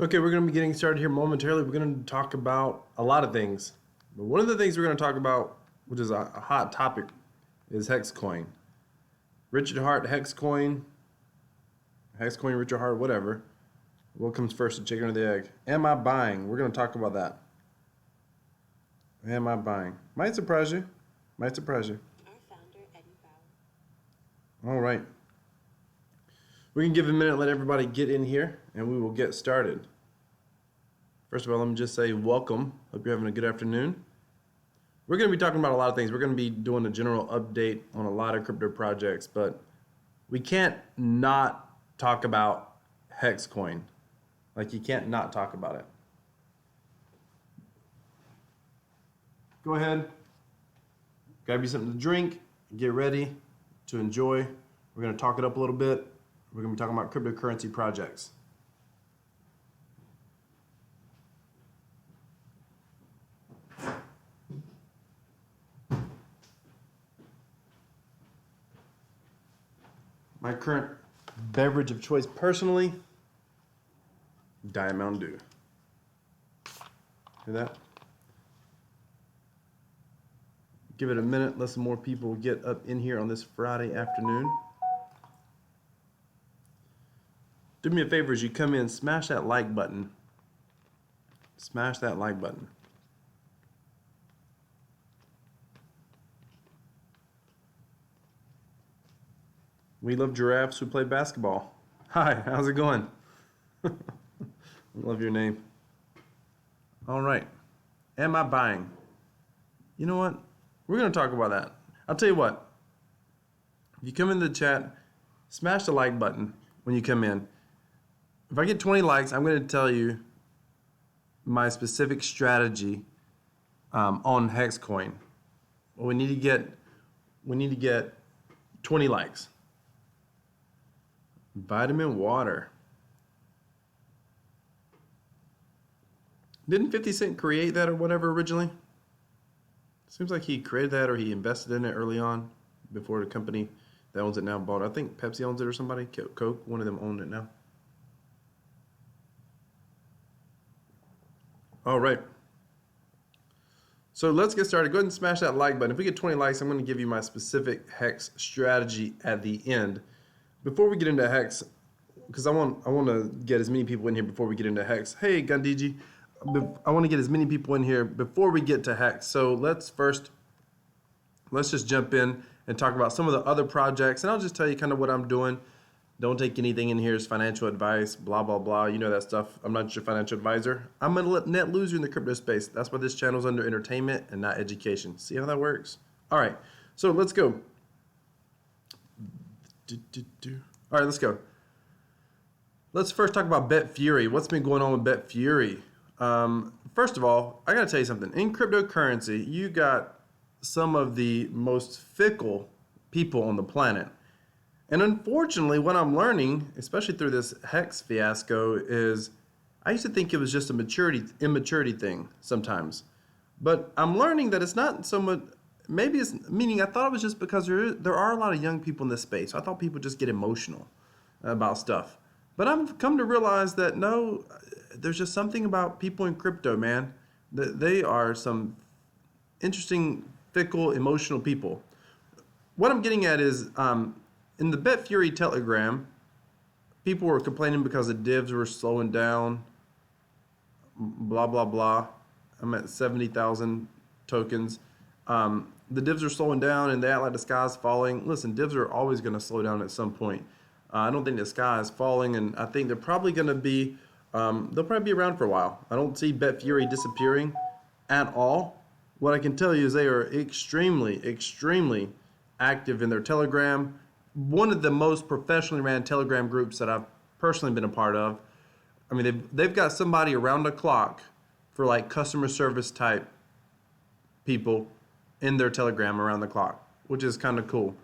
Okay, we're going to be getting started here momentarily. We're going to talk about a lot of things. But one of the things we're going to talk about, which is a hot topic, is Hexcoin. Richard Hart, Hexcoin, Richard Hart, whatever. What comes first, the chicken or the egg? Am I buying? We're going to talk about that. Am I buying? Might surprise you. Might surprise you. Our founder, Eddie Bauer. All right. We can give it a minute, let everybody get in here, and we will get started. First of all, let me just say welcome. Hope you're having a good afternoon. We're going to be talking about a lot of things. We're going to be doing a general update on a lot of crypto projects, but we can't not talk about Hexcoin. Like, you can't not talk about it. Go ahead, grab you something to drink, get ready to enjoy. We're going to talk it up a little bit. We're going to be talking about cryptocurrency projects. My current beverage of choice personally, Diet Mountain Dew. Hear that? Give it a minute, let some more people get up in here on this Friday afternoon. Do me a favor as you come in, smash that like button. Smash that like button. We love giraffes who play basketball. Hi, how's it going? I love your name. All right. Am I buying? You know what? We're going to talk about that. I'll tell you what. If you come in the chat, smash the like button when you come in. If I get 20 likes, I'm going to tell you my specific strategy on Hexcoin. Well, we need to get 20 likes. Vitamin water. Didn't 50 Cent create that or whatever originally? Seems like he created that or he invested in it early on before the company that owns it now bought it. I think Pepsi owns it or somebody. Coke, one of them owned it now. All right. So let's get started. Go ahead and smash that like button. If we get 20 likes, I'm going to give you my specific Hex strategy at the end. Before we get into Hex, because I want to get as many people in here before we get into Hex. Hey, Gandiji. I want to get as many people in here before we get to Hex. So let's just jump in and talk about some of the other projects. And I'll just tell you kind of what I'm doing. Don't take anything in here as financial advice, blah, blah, blah. You know that stuff. I'm not your financial advisor. I'm a net loser in the crypto space. That's why this channel is under entertainment and not education. See how that works? All right. So let's go. All right, let's go. Let's first talk about BetFury. What's been going on with BetFury? First of all, I got to tell you something. In cryptocurrency, you got some of the most fickle people on the planet. And unfortunately, what I'm learning, especially through this Hex fiasco, is I used to think it was just a immaturity thing sometimes. But I'm learning that it's not so much, maybe it's, meaning I thought it was just because there are a lot of young people in this space. So I thought people just get emotional about stuff. But I've come to realize that no, there's just something about people in crypto, man. That they are some interesting, fickle, emotional people. What I'm getting at is, in the BetFury Telegram, people were complaining because the divs were slowing down, blah, blah, blah. I'm at 70,000 tokens. The divs are slowing down and they act like the sky's falling. Listen, divs are always going to slow down at some point. I don't think the sky is falling, and I think they're probably going to be, they'll probably be around for a while. I don't see BetFury disappearing at all. What I can tell you is they are extremely, extremely active in their Telegram. One of the most professionally ran Telegram groups that I've personally been a part of. I mean, they've got somebody around the clock for like customer service type people in their Telegram around the clock, which is kind of cool.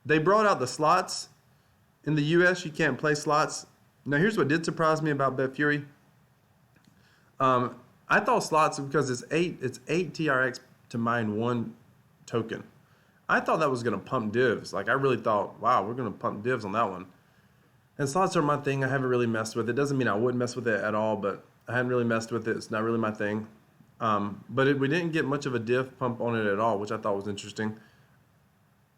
They brought out the slots. In the US, you can't play slots. Now, here's what did surprise me about BetFury. I thought slots, because it's 8 TRX to mine one token. I thought that was going to pump divs. Like, I really thought, wow, we're going to pump divs on that one. And slots are my thing. I haven't really messed with it. Doesn't mean I wouldn't mess with it at all, but I hadn't really messed with it. It's not really my thing. We didn't get much of a diff pump on it at all, which I thought was interesting.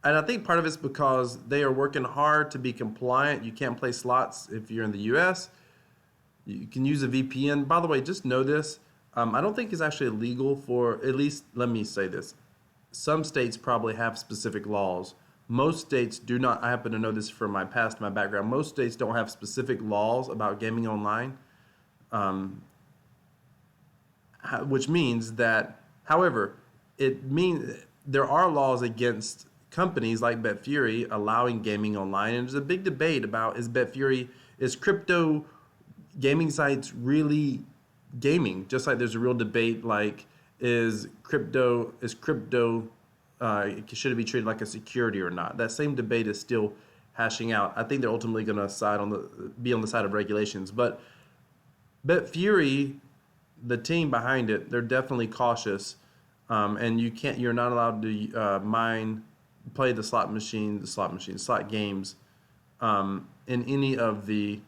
And I think part of it's because they are working hard to be compliant. You can't play slots if you're in the U.S. You can use a VPN. By the way, just know this. I don't think it's actually illegal for, at least let me say this. Some states probably have specific laws. Most states do not. I happen to know this from my past, my background. Most states don't have specific laws about gaming online, which means that, however, it means there are laws against companies like BetFury allowing gaming online. And there's a big debate about is crypto gaming sites really gaming? Just like there's a real debate like crypto should it be treated like a security or not? That same debate is still hashing out. I think they're ultimately going to be on the side of regulations. But BetFury, the team behind it, they're definitely cautious, and you're not allowed to play the slot games in any of the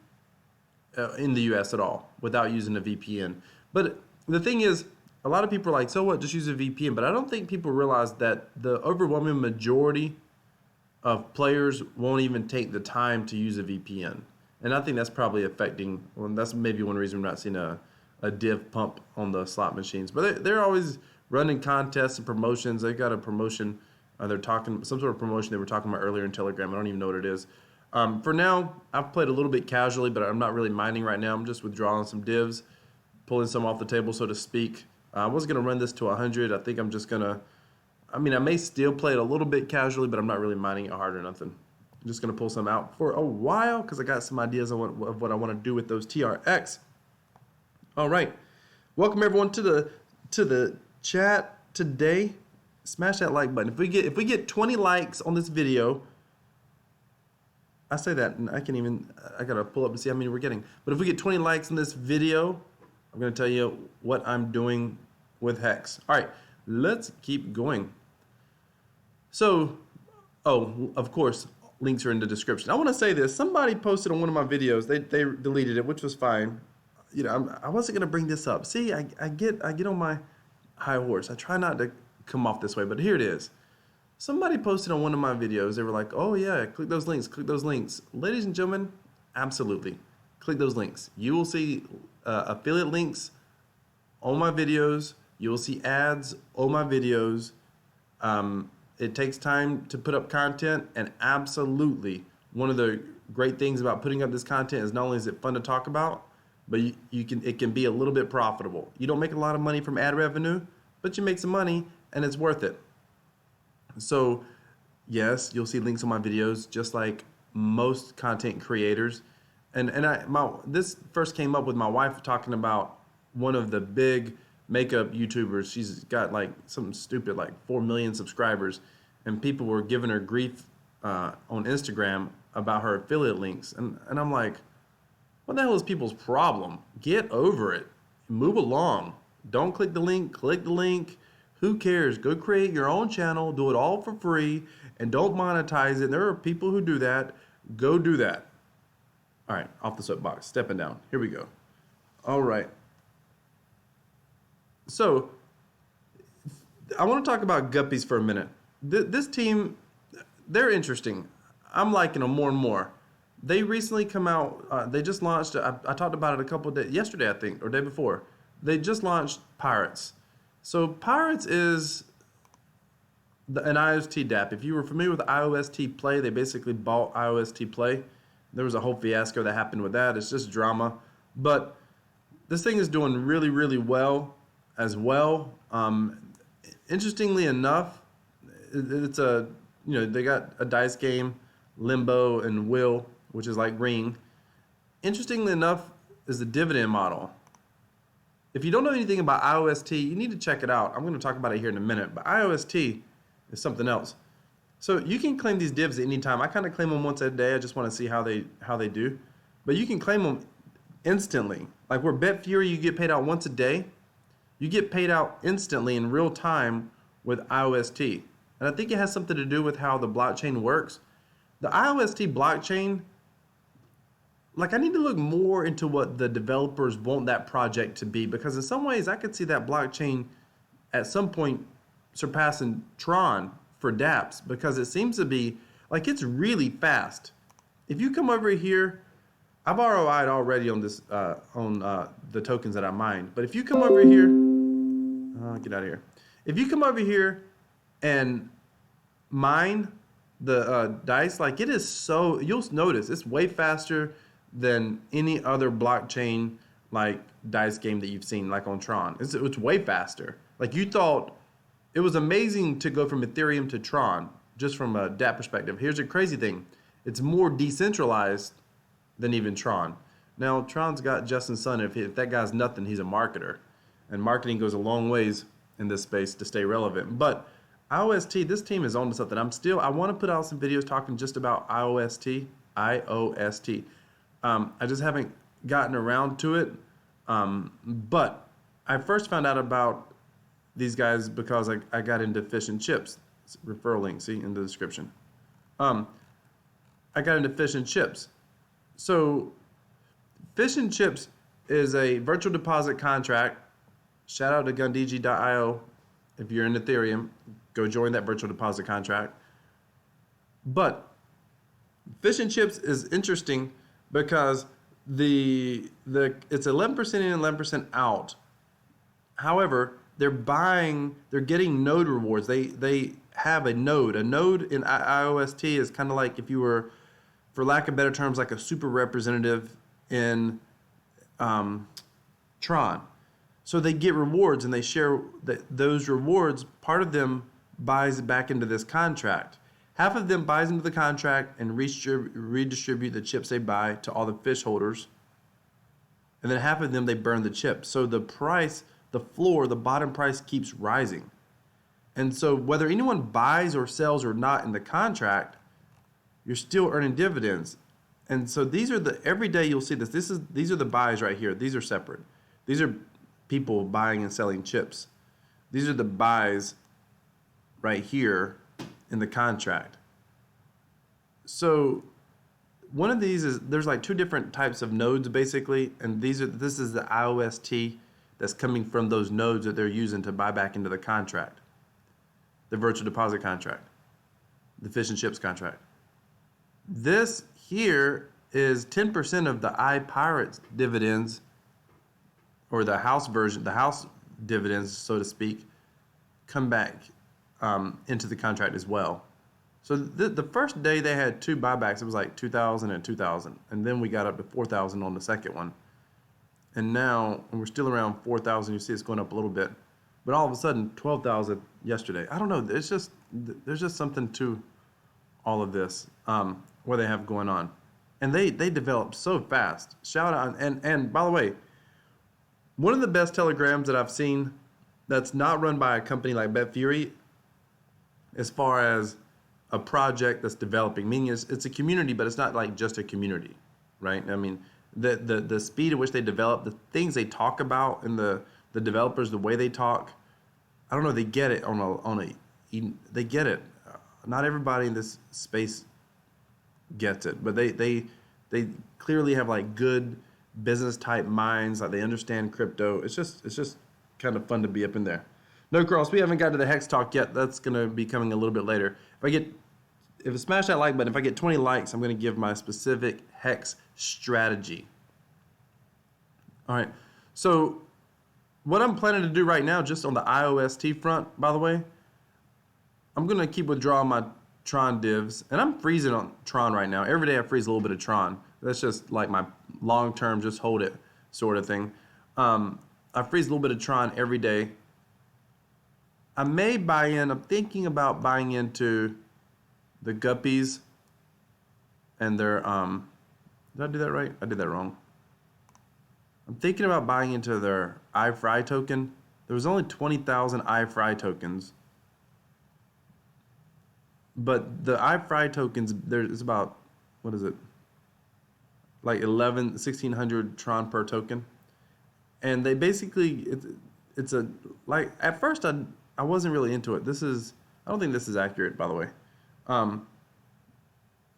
in the U.S. at all without using a VPN. But the thing is, a lot of people are like, so what, just use a VPN. But I don't think people realize that the overwhelming majority of players won't even take the time to use a VPN. And I think that's probably that's maybe one reason we're not seeing a div pump on the slot machines. But they're always running contests and promotions. They've got a promotion. They're talking some sort of promotion they were talking about earlier in Telegram. I don't even know what it is. For now, I've played a little bit casually, but I'm not really minding right now. I'm just withdrawing some divs, pulling some off the table, so to speak. I was going to run this to 100. I think I'm just going to, I may still play it a little bit casually, but I'm not really minding it hard or nothing. I'm just going to pull some out for a while because I got some ideas of what I want to do with those TRX. All right. Welcome everyone to the chat today. Smash that like button. If we get 20 likes on this video, I say that and I got to pull up and see how many we're getting. But if we get 20 likes on this video, I'm going to tell you what I'm doing with Hex. All right, let's keep going. So, of course, links are in the description. I want to say this. Somebody posted on one of my videos. They deleted it, which was fine. I wasn't going to bring this up. See, I get on my high horse. I try not to come off this way, but here it is. Somebody posted on one of my videos. They were like, oh, yeah, click those links, click those links. Ladies and gentlemen, absolutely. Click those links. You will see affiliate links on my videos. You will see ads on my videos. It takes time to put up content, and absolutely one of the great things about putting up this content is not only is it fun to talk about, but it can be a little bit profitable. You don't make a lot of money from ad revenue, but you make some money, and it's worth it. So, yes, you'll see links on my videos, just like most content creators. And this first came up with my wife talking about one of the big makeup YouTubers. She's got like something stupid, like 4 million subscribers, and people were giving her grief on Instagram about her affiliate links. And I'm like, what the hell is people's problem? Get over it. Move along. Don't click the link. Click the link. Who cares? Go create your own channel. Do it all for free. And don't monetize it. There are people who do that. Go do that. All right, off the soapbox. Stepping down. Here we go. All right. So, I want to talk about Guppies for a minute. This team, they're interesting. I'm liking them more and more. They recently come out, they just launched, I talked about it a couple of days, yesterday I think, or day before. They just launched Pirates. So Pirates is an IOST Dapp. If you were familiar with IOST Play, they basically bought IOST Play. There was a whole fiasco that happened with that. It's just drama. But this thing is doing really, really well as well. Interestingly enough, it's they got a dice game, Limbo and Will, which is like Ring. Interestingly enough is the dividend model. If you don't know anything about IOST, you need to check it out. I'm going to talk about it here in a minute, but IOST is something else. So you can claim these divs at any time. I kind of claim them once a day. I just want to see how they do. But you can claim them instantly. Like where BetFury, you get paid out once a day. You get paid out instantly in real time with IOST. And I think it has something to do with how the blockchain works. The IOST blockchain like I need to look more into what the developers want that project to be, because in some ways I could see that blockchain at some point surpassing Tron for dApps, because it seems to be like it's really fast. If you come over here, I've ROI'd already on this on the tokens that I mined, but if you come over here, get out of here. If you come over here and mine the dice, like it is so, you'll notice it's way faster than any other blockchain like dice game that you've seen, like on Tron. It's way faster. Like you thought, it was amazing to go from Ethereum to Tron, just from a dApp perspective. Here's the crazy thing. It's more decentralized than even Tron. Now, Tron's got Justin Sun. If that guy's nothing, he's a marketer. And marketing goes a long ways in this space to stay relevant. But IOST, this team is on to something. I want to put out some videos talking just about IOST. I just haven't gotten around to it. But I first found out about these guys because I got into fish and chips. Referral link, see, in the description. I got into fish and chips. So fish and chips is a virtual deposit contract. Shout out to gundigi.io. If you're in Ethereum, go join that virtual deposit contract. But fish and chips is interesting because it's 11% in and 11% out. However, they're getting node rewards. They have a node. A node in IOST is kind of like if you were, for lack of better terms, like a super representative in Tron. So they get rewards and they share those rewards. Part of them buys back into this contract. Half of them buys into the contract and redistribute the chips they buy to all the fish holders. And then half of them, they burn the chips. So the price, the floor, the bottom price keeps rising. And so whether anyone buys or sells or not in the contract, you're still earning dividends. And so these are every day you'll see this. These are the buys right here. These are separate. These are people buying and selling chips. These are the buys right here in the contract. So one of these there's like two different types of nodes basically, and this is the IOST that's coming from those nodes that they're using to buy back into the contract. The virtual deposit contract, the fish and chips contract. This here is 10% of the iPirates dividends, or the house version, the house dividends, so to speak, come back into the contract as well. So the first day they had two buybacks. It was like 2,000 and 2,000. And then we got up to 4,000 on the second one. And now we're still around 4,000. You see it's going up a little bit. But all of a sudden, 12,000 yesterday. I don't know. There's just something to all of this, what they have going on. And they develop so fast. Shout out. And by the way, one of the best telegrams that I've seen that's not run by a company like BetFury, as far as a project that's developing, meaning it's a community, but it's not like just a community, right? I mean, the speed at which they develop, the things they talk about, and the developers, the way they talk, I don't know, they get it they get it. Not everybody in this space gets it, but they clearly have like good business type minds, like they understand crypto. It's just kind of fun to be up in there. No cross, we haven't got to the hex talk yet. That's gonna be coming a little bit later. If I smash that like button, if I get 20 likes, I'm gonna give my specific hex strategy. All right, so what I'm planning to do right now, just on the IOST front, by the way, I'm gonna keep withdrawing my Tron divs, and I'm freezing on Tron right now. Every day I freeze a little bit of Tron. That's just like my long-term, just hold it sort of thing. I freeze a little bit of Tron every day. I may buy in. I'm thinking about buying into the Guppies and their, did I do that right? I did that wrong. I'm thinking about buying into their iFry token. There was only 20,000 iFry tokens. But the iFry tokens, there's about, what is it? Like 1,600 Tron per token. And they basically, it's a, like, at first I wasn't really into it. I don't think this is accurate, by the way. Let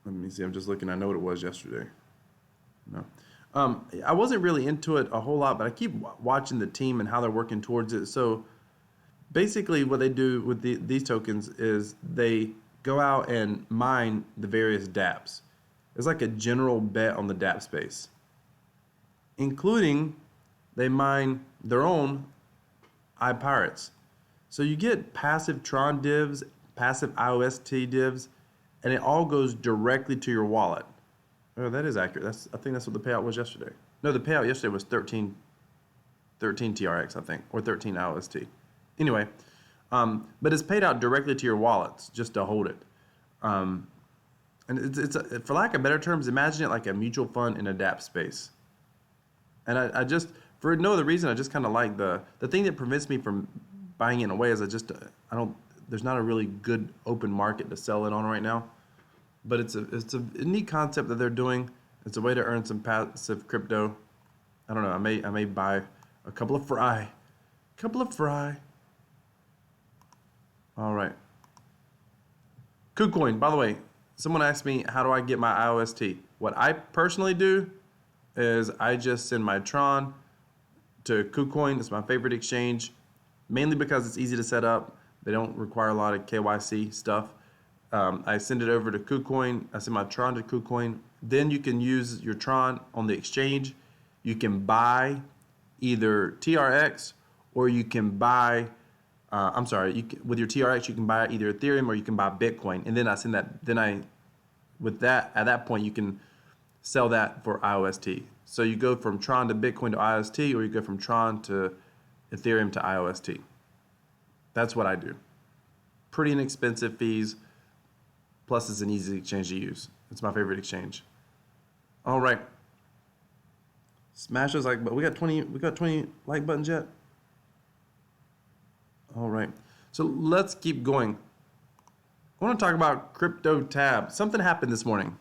me see, I'm just looking, I know what it was yesterday. No. I wasn't really into it a whole lot, but I keep watching the team and how they're working towards it. So basically, what they do with these tokens is they go out and mine the various dApps. It's like a general bet on the dApp space, including they mine their own iPirates. So you get passive Tron divs, passive IOST divs, and it all goes directly to your wallet. Oh, that is accurate. I think that's what the payout was yesterday. No, the payout yesterday was 13 TRX, I think, or 13 IOST. Anyway, but it's paid out directly to your wallets just to hold it. And for lack of better terms, imagine it like a mutual fund in a dApp space. And I just, for no other reason, I just kind of like the thing that prevents me from buying it in a way is there's not a really good open market to sell it on right now. But it's a neat concept that they're doing. It's a way to earn some passive crypto. I don't know. I may buy a couple of fry. All right. KuCoin. By the way, someone asked me how do I get my IOST. What I personally do is I just send my Tron to KuCoin. It's my favorite exchange, mainly because it's easy to set up. They don't require a lot of KYC stuff. I send it over to KuCoin. I send my Tron to KuCoin. Then you can use your Tron on the exchange. You can buy either TRX or you can buy, with your TRX, you can buy either Ethereum or you can buy Bitcoin. And then I send that, at that point, you can sell that for IOST. So you go from Tron to Bitcoin to IOST, or you go from Tron to Ethereum to IOST. That's what I do. Pretty inexpensive fees. Plus, it's an easy exchange to use. It's my favorite exchange. All right. Smash those like buttons. We got 20 like buttons yet? All right. So let's keep going. I want to talk about CryptoTab. Something happened this morning.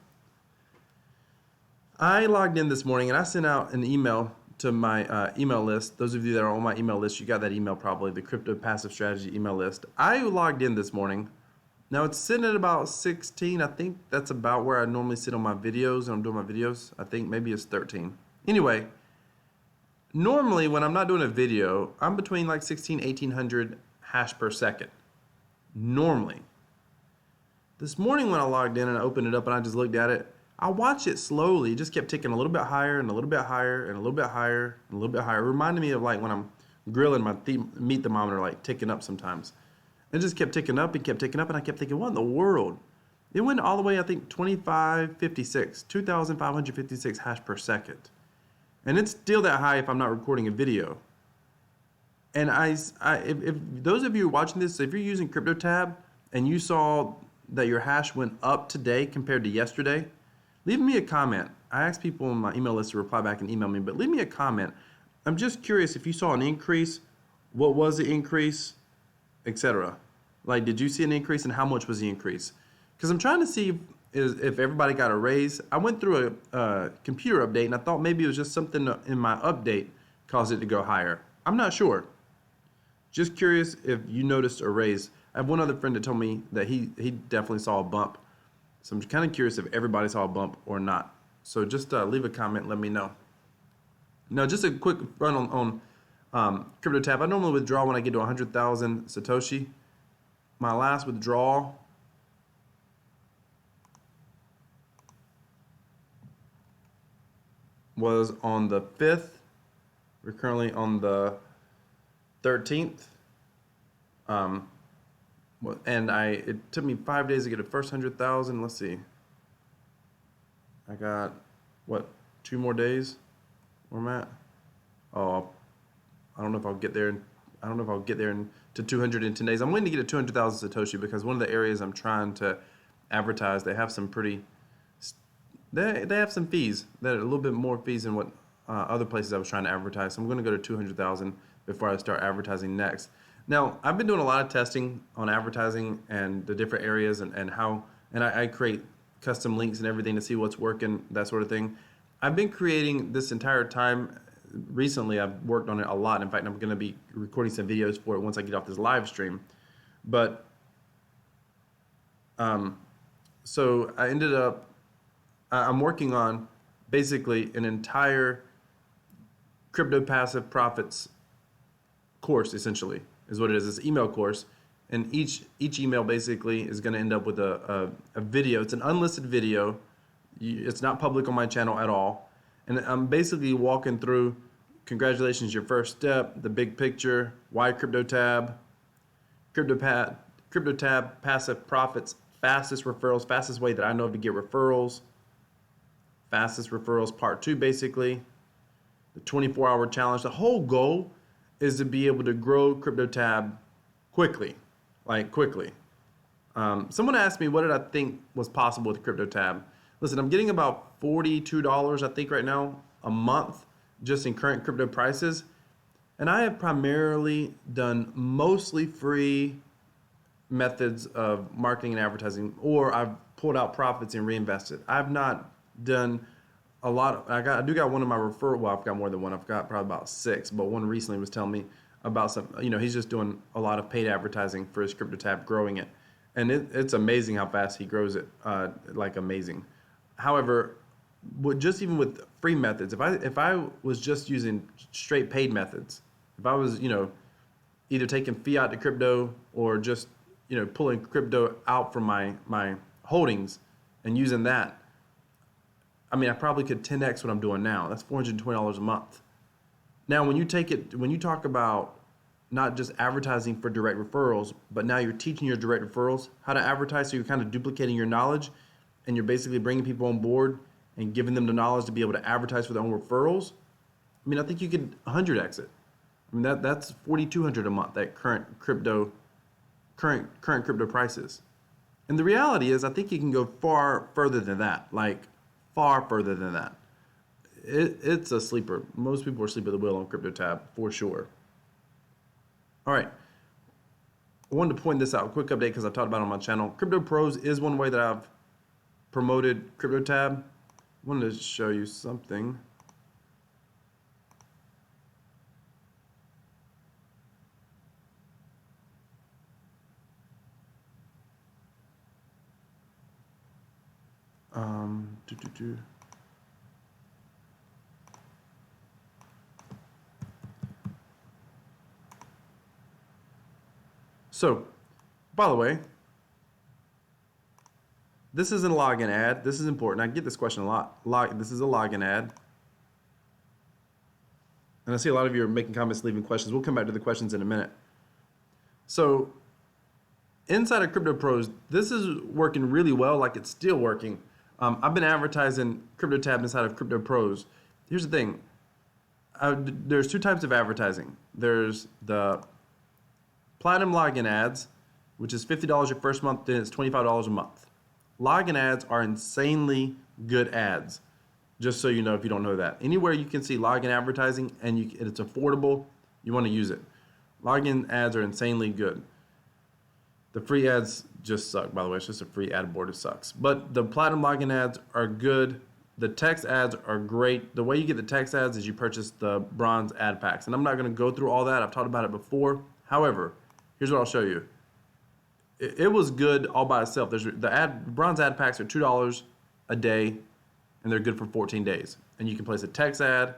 I logged in this morning and I sent out an email to my email list. Those of you that are on my email list, you got that email probably, the Crypto Passive Strategy email list. I logged in this morning. Now it's sitting at about 16. I think that's about where I normally sit on my videos, and I'm doing my videos. I think maybe it's 13. Anyway, normally when I'm not doing a video, I'm between like 1800 hash per second. Normally. This morning when I logged in and I opened it up and I just looked at it, I watched it slowly. It just kept ticking a little bit higher and a little bit higher and a little bit higher and a little bit higher. It reminded me of like when I'm grilling my meat thermometer, like ticking up sometimes. It just kept ticking up and kept ticking up, and I kept thinking, what in the world? It went all the way, I think, 2,556 hash per second. And it's still that high if I'm not recording a video. And if those of you watching this, if you're using CryptoTab and you saw that your hash went up today compared to yesterday, leave me a comment. I ask people on my email list to reply back and email me, but leave me a comment. I'm just curious if you saw an increase, what was the increase, etc. Like, did you see an increase and how much was the increase? Because I'm trying to see if everybody got a raise. I went through a computer update and I thought maybe it was just something in my update caused it to go higher. I'm not sure. Just curious if you noticed a raise. I have one other friend that told me that he definitely saw a bump. So I'm kind of curious if everybody saw a bump or not. So just leave a comment and let me know. Now, just a quick run on CryptoTab. I normally withdraw when I get to 100,000 Satoshi. My last withdrawal was on the 5th. We're currently on the 13th. And it took me 5 days to get the first 100,000. Let's see. I got, 2 more days where I'm at? Oh, I don't know if I'll get there. I don't know if I'll get there to 210 days. I'm waiting to get to 200,000 Satoshi because one of the areas I'm trying to advertise, they have some they have some fees that are a little bit more fees than what other places I was trying to advertise. So I'm going to go to 200,000 before I start advertising next. Now, I've been doing a lot of testing on advertising and the different areas and I create custom links and everything to see what's working, that sort of thing. I've been creating this entire time. Recently, I've worked on it a lot. In fact, I'm going to be recording some videos for it once I get off this live stream. But, so I ended up, I'm working on basically an entire crypto passive profits course, essentially, is what it is. It's an email course. And each email basically is going to end up with a video. It's an unlisted video. It's not public on my channel at all. And I'm basically walking through, congratulations, your first step, the big picture, why CryptoTab, CryptoTab, passive profits, fastest referrals, fastest way that I know to get referrals, fastest referrals part 2 basically, the 24-hour challenge. The whole goal is to be able to grow CryptoTab quickly, like quickly. Someone asked me what did I think was possible with CryptoTab. Listen, I'm getting about $42, I think right now, a month just in current crypto prices. And I have primarily done mostly free methods of marketing and advertising, or I've pulled out profits and reinvested. I've not done a lot. I do got one of my referral. Well, I've got more than one. I've got probably about 6, but one recently was telling me about some. He's just doing a lot of paid advertising for his CryptoTab, growing it, and it's amazing how fast he grows it. Like amazing. However, just even with free methods, if I was just using straight paid methods, if I was either taking fiat to crypto or just pulling crypto out from my holdings and using that, I mean, I probably could 10x what I'm doing now. That's $420 a month. Now, when you talk about not just advertising for direct referrals, but now you're teaching your direct referrals how to advertise, so you're kind of duplicating your knowledge, and you're basically bringing people on board and giving them the knowledge to be able to advertise for their own referrals. I mean, I think you could 100x it. I mean, that's $4,200 a month at current crypto prices. And the reality is, I think you can go far further than that. Like far further than that. It's a sleeper. Most people are asleep at the wheel on CryptoTab for sure. All right. I wanted to point this out. Quick update because I talked about it on my channel. CryptoPros is one way that I've promoted CryptoTab. I wanted to show you something. So, by the way, this isn't a login ad. This is important. I get this question a lot. This is a login ad. And I see a lot of you are making comments, leaving questions. We'll come back to the questions in a minute. So, inside of CryptoPros, this is working really well, like it's still working. I've been advertising CryptoTab inside of CryptoPros. Here's the thing. There's 2 types of advertising. There's the Platinum login ads, which is $50 your first month, then it's $25 a month. Login ads are insanely good ads, just so you know if you don't know that. Anywhere you can see login advertising and it's affordable, you want to use it. Login ads are insanely good. The free ads just suck, by the way. It's just a free ad board. It sucks. But the platinum login ads are good. The text ads are great. The way you get the text ads is you purchase the bronze ad packs. And I'm not going to go through all that. I've talked about it before. However, here's what I'll show you. It was good all by itself. The bronze ad packs are $2 a day, and they're good for 14 days. And you can place a text ad,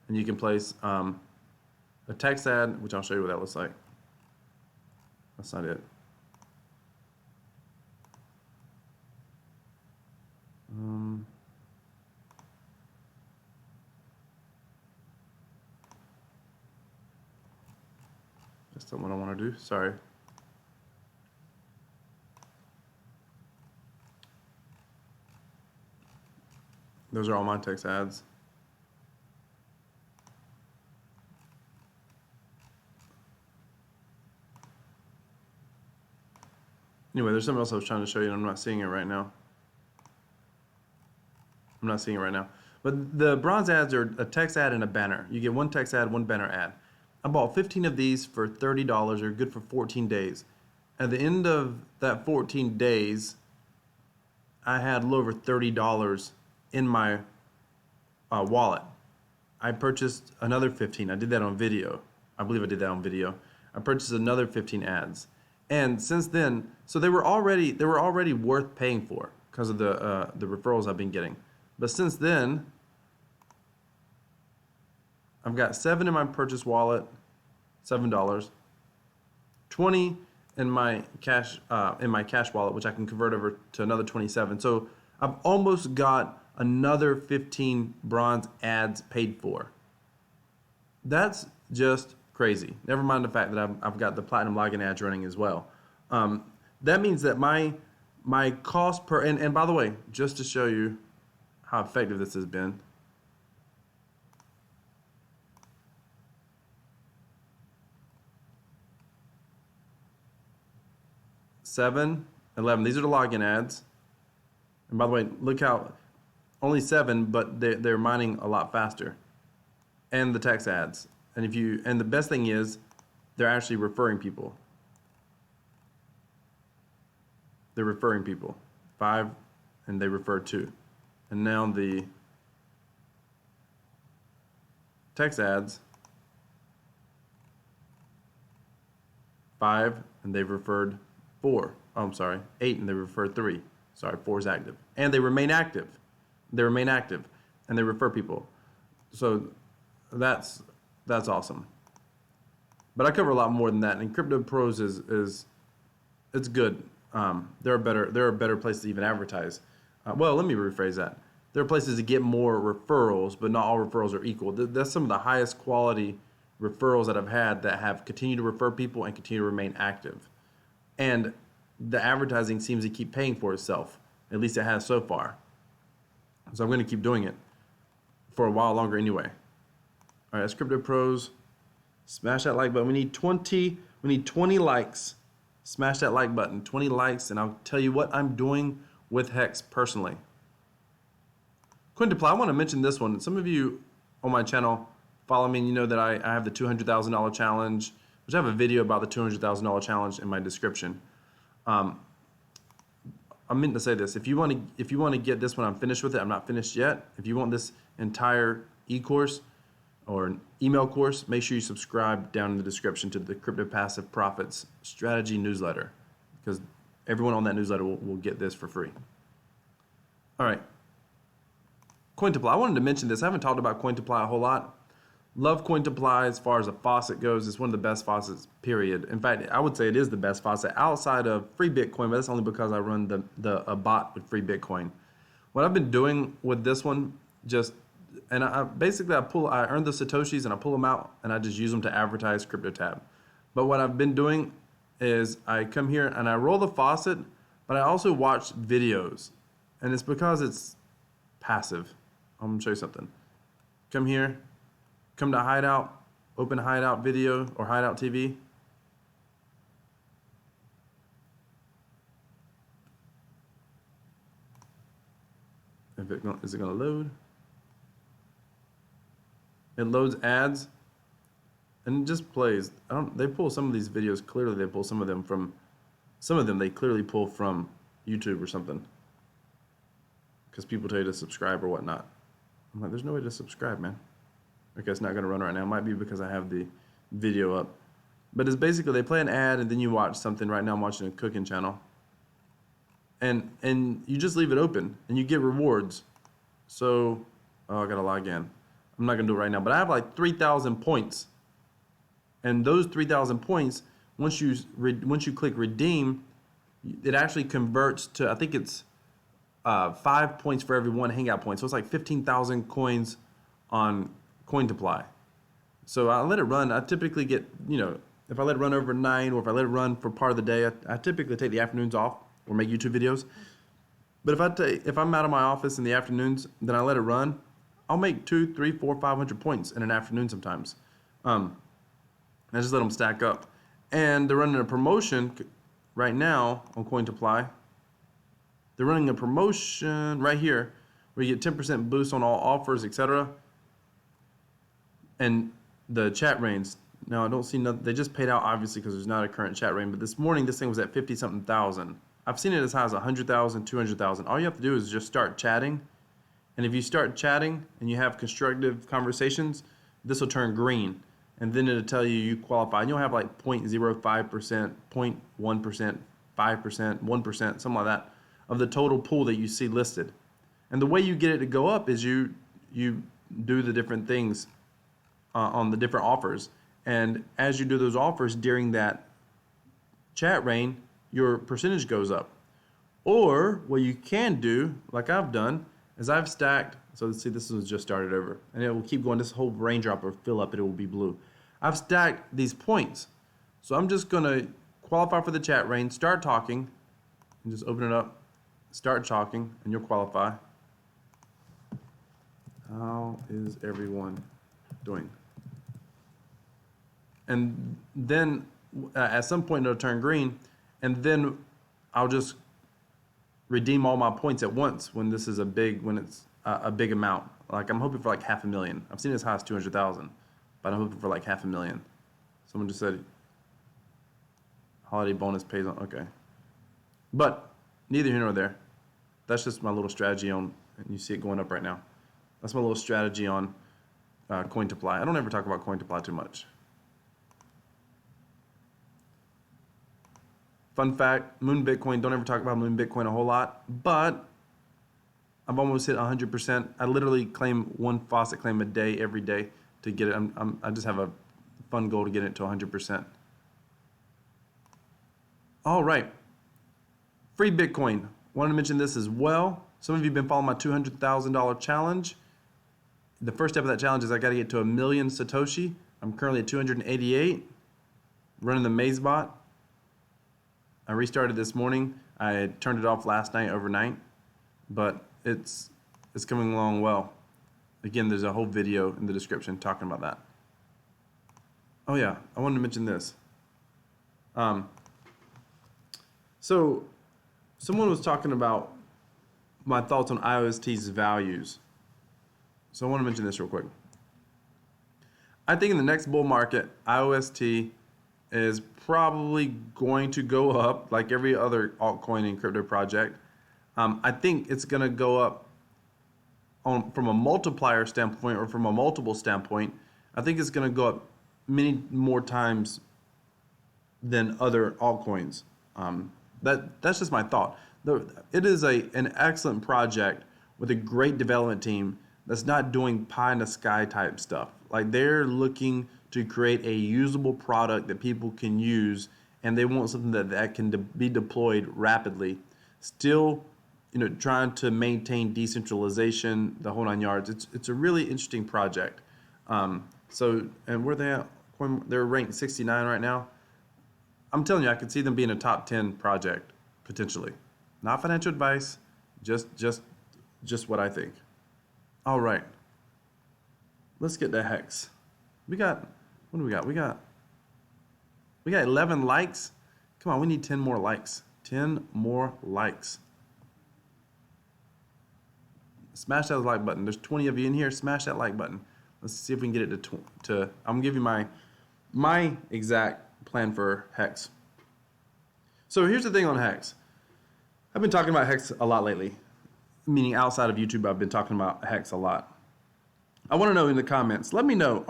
and you can place a text ad, which I'll show you what that looks like. That's not it. That's not what I want to do. Sorry. Those are all my text ads. Anyway, there's something else I was trying to show you, and I'm not seeing it right now. But the bronze ads are a text ad and a banner. You get one text ad, one banner ad. I bought 15 of these for $30. They're good for 14 days. At the end of that 14 days, I had a little over $30 in my wallet. I purchased another 15. I did that on video. I believe I did that on video. I purchased another 15 ads. And since then, so they were already worth paying for because of the referrals I've been getting. But since then, I've got 7 in my purchase wallet, $7. 20 in my cash wallet, which I can convert over to another 27. So I've almost got another 15 bronze ads paid for. That's just crazy. Never mind the fact that I've got the platinum login ads running as well. That means that my cost per, and by the way, just to show you how effective this has been, $7, $11. These are the login ads. And by the way, look how only 7, but they're mining a lot faster. And the text ads. And the best thing is they're actually referring people. They're referring people. 5, and they refer 2. And now the text ads, 5, and they've referred 4. Oh, I'm sorry, 8, and they referred 3. Sorry, 4 is active. And they remain active. They remain active, and they refer people. So that's awesome. But I cover a lot more than that. And CryptoPros is it's good. There are better places to even advertise. Well, let me rephrase that. There are places to get more referrals, but not all referrals are equal. That's some of the highest quality referrals that I've had that have continued to refer people and continue to remain active. And the advertising seems to keep paying for itself. At least it has so far. So I'm going to keep doing it for a while longer anyway. All right, that's CryptoPros. Smash that like button. We need 20 likes. Smash that like button. 20 likes, and I'll tell you what I'm doing with Hex personally. Quintuply, I want to mention this one. Some of you on my channel follow me, and you know that I have the $200,000 challenge, which I have a video about the $200,000 challenge in my description. I meant to say this. If you want to get this when I'm finished with it, I'm not finished yet. If you want this entire e-course or an email course, make sure you subscribe down in the description to the Crypto Passive Profits Strategy newsletter, because everyone on that newsletter will get this for free. All right. Quintuply. I wanted to mention this. I haven't talked about Quintuply a whole lot. Love Quintuply as far as a faucet goes. It's one of the best faucets, period. In fact, I would say it is the best faucet outside of free Bitcoin, but that's only because I run a bot with free Bitcoin. What I've been doing with this one, I earn the Satoshis and I pull them out and I just use them to advertise CryptoTab. But what I've been doing is I come here and I roll the faucet, but I also watch videos. And it's because it's passive. I'm going to show you something. Come here. Come to Hideout, open Hideout video or Hideout TV. Is it going to load? It loads ads, and it just plays. They pull some of these videos. Clearly, they pull some of them. They clearly pull from YouTube or something, because people tell you to subscribe or whatnot. I'm like, there's no way to subscribe, man. Okay, it's not going to run right now. It might be because I have the video up. But it's basically they play an ad and then you watch something. Right now I'm watching a cooking channel. And you just leave it open and you get rewards. So, I got to log in. I'm not going to do it right now. But I have like 3,000 points. And those 3,000 points, once you click redeem, it actually converts to, I think it's 5 points for every 1 hangout point. So it's like 15,000 coins on Quintuply. So I let it run. I typically get, if I let it run overnight or if I let it run for part of the day, I typically take the afternoons off or make YouTube videos. But if I'm out of my office in the afternoons, then I let it run. I'll make 200, 300, 400, 500 points in an afternoon sometimes. I just let them stack up. And they're running a promotion right now on Quintuply. They're running a promotion right here where you get 10% boost on all offers, etc. And the chat reigns. Now I don't see nothing. They just paid out obviously because there's not a current chat reign. But this morning this thing was at 50-something thousand. I've seen it as high as 100,000, 200,000. All you have to do is just start chatting. And if you start chatting and you have constructive conversations, this will turn green. And then it'll tell you qualify. And you'll have like 0.05%, 0.1%, 5%, 1%, something like that, of the total pool that you see listed. And the way you get it to go up is you do the different things. on the different offers. And as you do those offers during that chat reign, your percentage goes up. Or what you can do, like I've done, is I've stacked, so let's see, this was just started over, and it will keep going, this whole raindrop will fill up and it will be blue. I've stacked these points. So I'm just gonna qualify for the chat reign, start talking, and just open it up, start talking, and you'll qualify. How is everyone doing? And then at some point it'll turn green, and then I'll just redeem all my points at once when this is when it's a big amount. Like I'm hoping for like 500,000. I've seen as high as 200,000, but I'm hoping for like 500,000. Someone just said holiday bonus pays on, okay. But neither here nor there. That's just my little strategy on, and you see it going up right now. That's my little strategy on coin to apply. I don't ever talk about coin to apply too much. Fun fact, Moon Bitcoin, don't ever talk about Moon Bitcoin a whole lot, but I've almost hit 100%. I literally claim one faucet claim a day, every day to get it. I just have a fun goal to get it to 100%. All right, free Bitcoin. Wanted to mention this as well. Some of you have been following my $200,000 challenge. The first step of that challenge is I got to get to 1 million Satoshi. I'm currently at 288, running the MazeBot. I restarted this morning. I had turned it off last night overnight, but it's coming along well. Again, there's a whole video in the description talking about that. Oh yeah, I wanted to mention this. So someone was talking about my thoughts on IOST's values. So I want to mention this real quick. I think in the next bull market, IOST is probably going to go up like every other altcoin and crypto project. I think it's going to go up from a multiplier standpoint or from a multiple standpoint. I think it's going to go up many more times than other altcoins. That's just my thought. It is an excellent project with a great development team that's not doing pie in the sky type stuff. Like they're looking to create a usable product that people can use, and they want something that can be deployed rapidly. Still, trying to maintain decentralization, the whole 9 yards. It's a really interesting project. And where they at? They're ranked 69 right now. I'm telling you, I could see them being a top 10 project potentially. Not financial advice, just what I think. All right, let's get to Hex. What do we got? We got 11 likes. Come on, we need 10 more likes. 10 more likes. Smash that like button. There's 20 of you in here. Smash that like button. Let's see if we can get it to I'm gonna give you my exact plan for Hex. So here's the thing on Hex. I've been talking about Hex a lot lately, meaning outside of YouTube, I've been talking about Hex a lot. I want to know in the comments, let me know,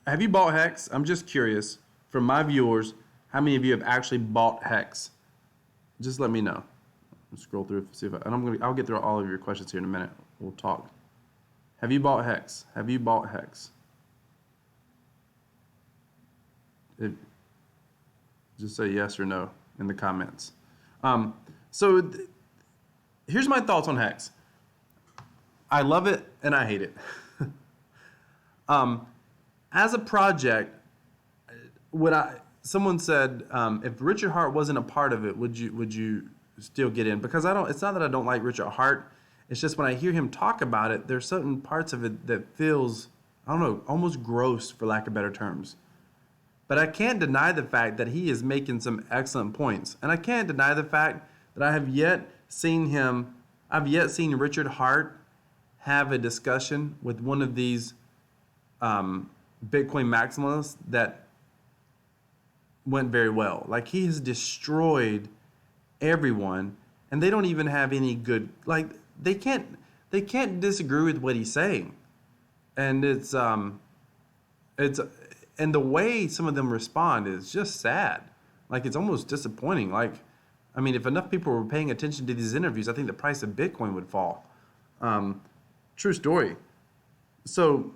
have you bought Hex? I'm just curious, from my viewers, how many of you have actually bought Hex? Just let me know. Let's scroll through, see if I'll get through all of your questions here in a minute. We'll talk. Have you bought Hex? Have you bought Hex? Just say yes or no in the comments. Here's my thoughts on Hex. I love it and I hate it. As a project, someone said, if Richard Hart wasn't a part of it, would you still get in? Because it's not that I don't like Richard Hart. It's just when I hear him talk about it, there's certain parts of it that feels, I don't know, almost gross for lack of better terms. But I can't deny the fact that he is making some excellent points. And I can't deny the fact that I've yet seen Richard Hart have a discussion with one of these Bitcoin maximalists that went very well. Like he has destroyed everyone, and they don't even have any good, like they can't disagree with what he's saying. And it's and the way some of them respond is just sad. Like it's almost disappointing. Like, I mean, if enough people were paying attention to these interviews, I think the price of Bitcoin would fall. True story. So,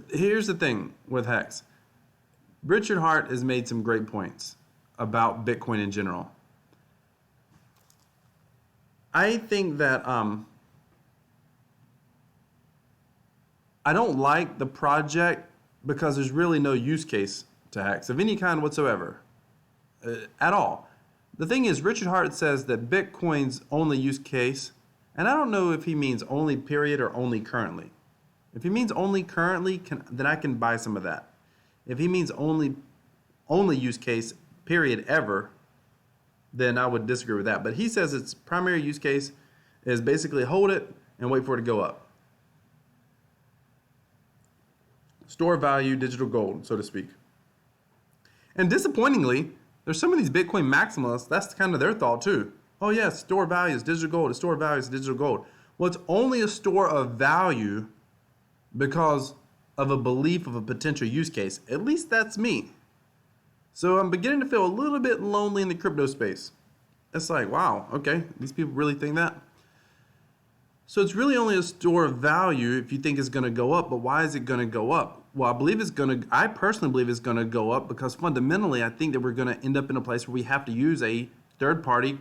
Here's the thing with Hex. Richard Hart has made some great points about Bitcoin in general. I think that I don't like the project because there's really no use case to Hex of any kind whatsoever, at all. The thing is, Richard Hart says that Bitcoin's only use case, and I don't know if he means only period or only currently. If he means only currently, then I can buy some of that. If he means only use case, period, ever, then I would disagree with that. But he says its primary use case is basically hold it and wait for it to go up. Store value, digital gold, so to speak. And disappointingly, there's some of these Bitcoin maximalists, that's kind of their thought too. Oh yeah, store value is digital gold, store value is digital gold. Well, it's only a store of value because of a belief of a potential use case. At least that's me. So I'm beginning to feel a little bit lonely in the crypto space. It's like, wow, okay, these people really think that? So it's really only a store of value if you think it's going to go up, but why is it going to go up? Well, I personally believe it's going to go up because fundamentally I think that we're going to end up in a place where we have to use a third-party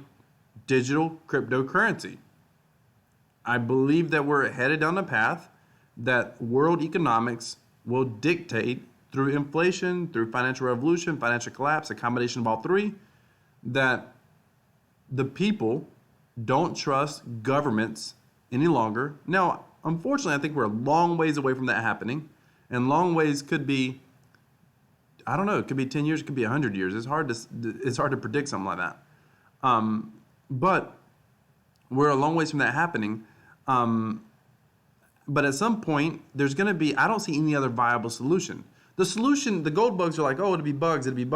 digital cryptocurrency. I believe that we're headed down a path that world economics will dictate through inflation, through financial revolution, financial collapse, a combination of all three, that the people don't trust governments any longer. Now, unfortunately, I think we're a long ways away from that happening. And long ways could be, I don't know, it could be 10 years, it could be 100 years. It's hard to predict something like that. But we're a long ways from that happening. But at some point, there's going to be, I don't see any other viable solution. The solution, the gold bugs are like, oh, it'll be bugs, the gold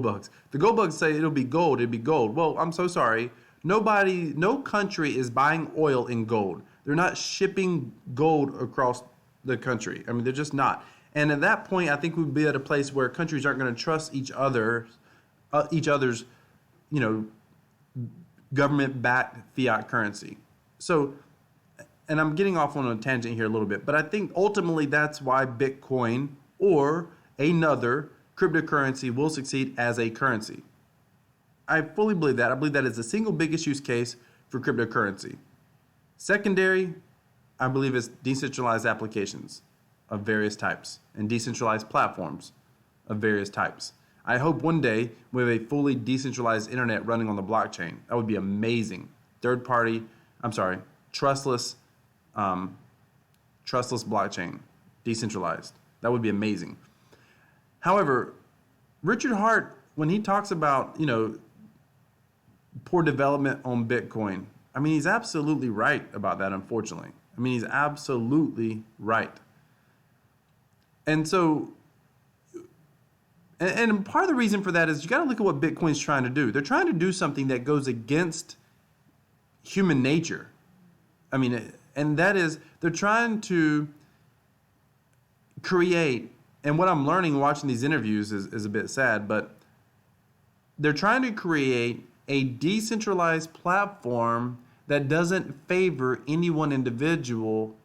bugs. The gold bugs say it'll be gold. Well, I'm so sorry. No country is buying oil in gold. They're not shipping gold across the country. I mean, they're just not. And at that point, I think we'd be at a place where countries aren't going to trust each other's, government-backed fiat currency. So, and I'm getting off on a tangent here a little bit, but I think ultimately that's why Bitcoin or another cryptocurrency will succeed as a currency. I fully believe that. I believe that is the single biggest use case for cryptocurrency. Secondary, I believe is decentralized applications of various types and decentralized platforms of various types. I hope one day we have a fully decentralized internet running on the blockchain. That would be amazing. Trustless blockchain, decentralized. That would be amazing. However, Richard Hart, when he talks about, poor development on Bitcoin, I mean, he's absolutely right about that, unfortunately. I mean, he's absolutely right. And so, and part of the reason for that is you got to look at what Bitcoin's trying to do. They're trying to do something that goes against human nature. I mean, and that is they're trying to create, and what I'm learning watching these interviews is a bit sad, but they're trying to create a decentralized platform that doesn't favor any one individual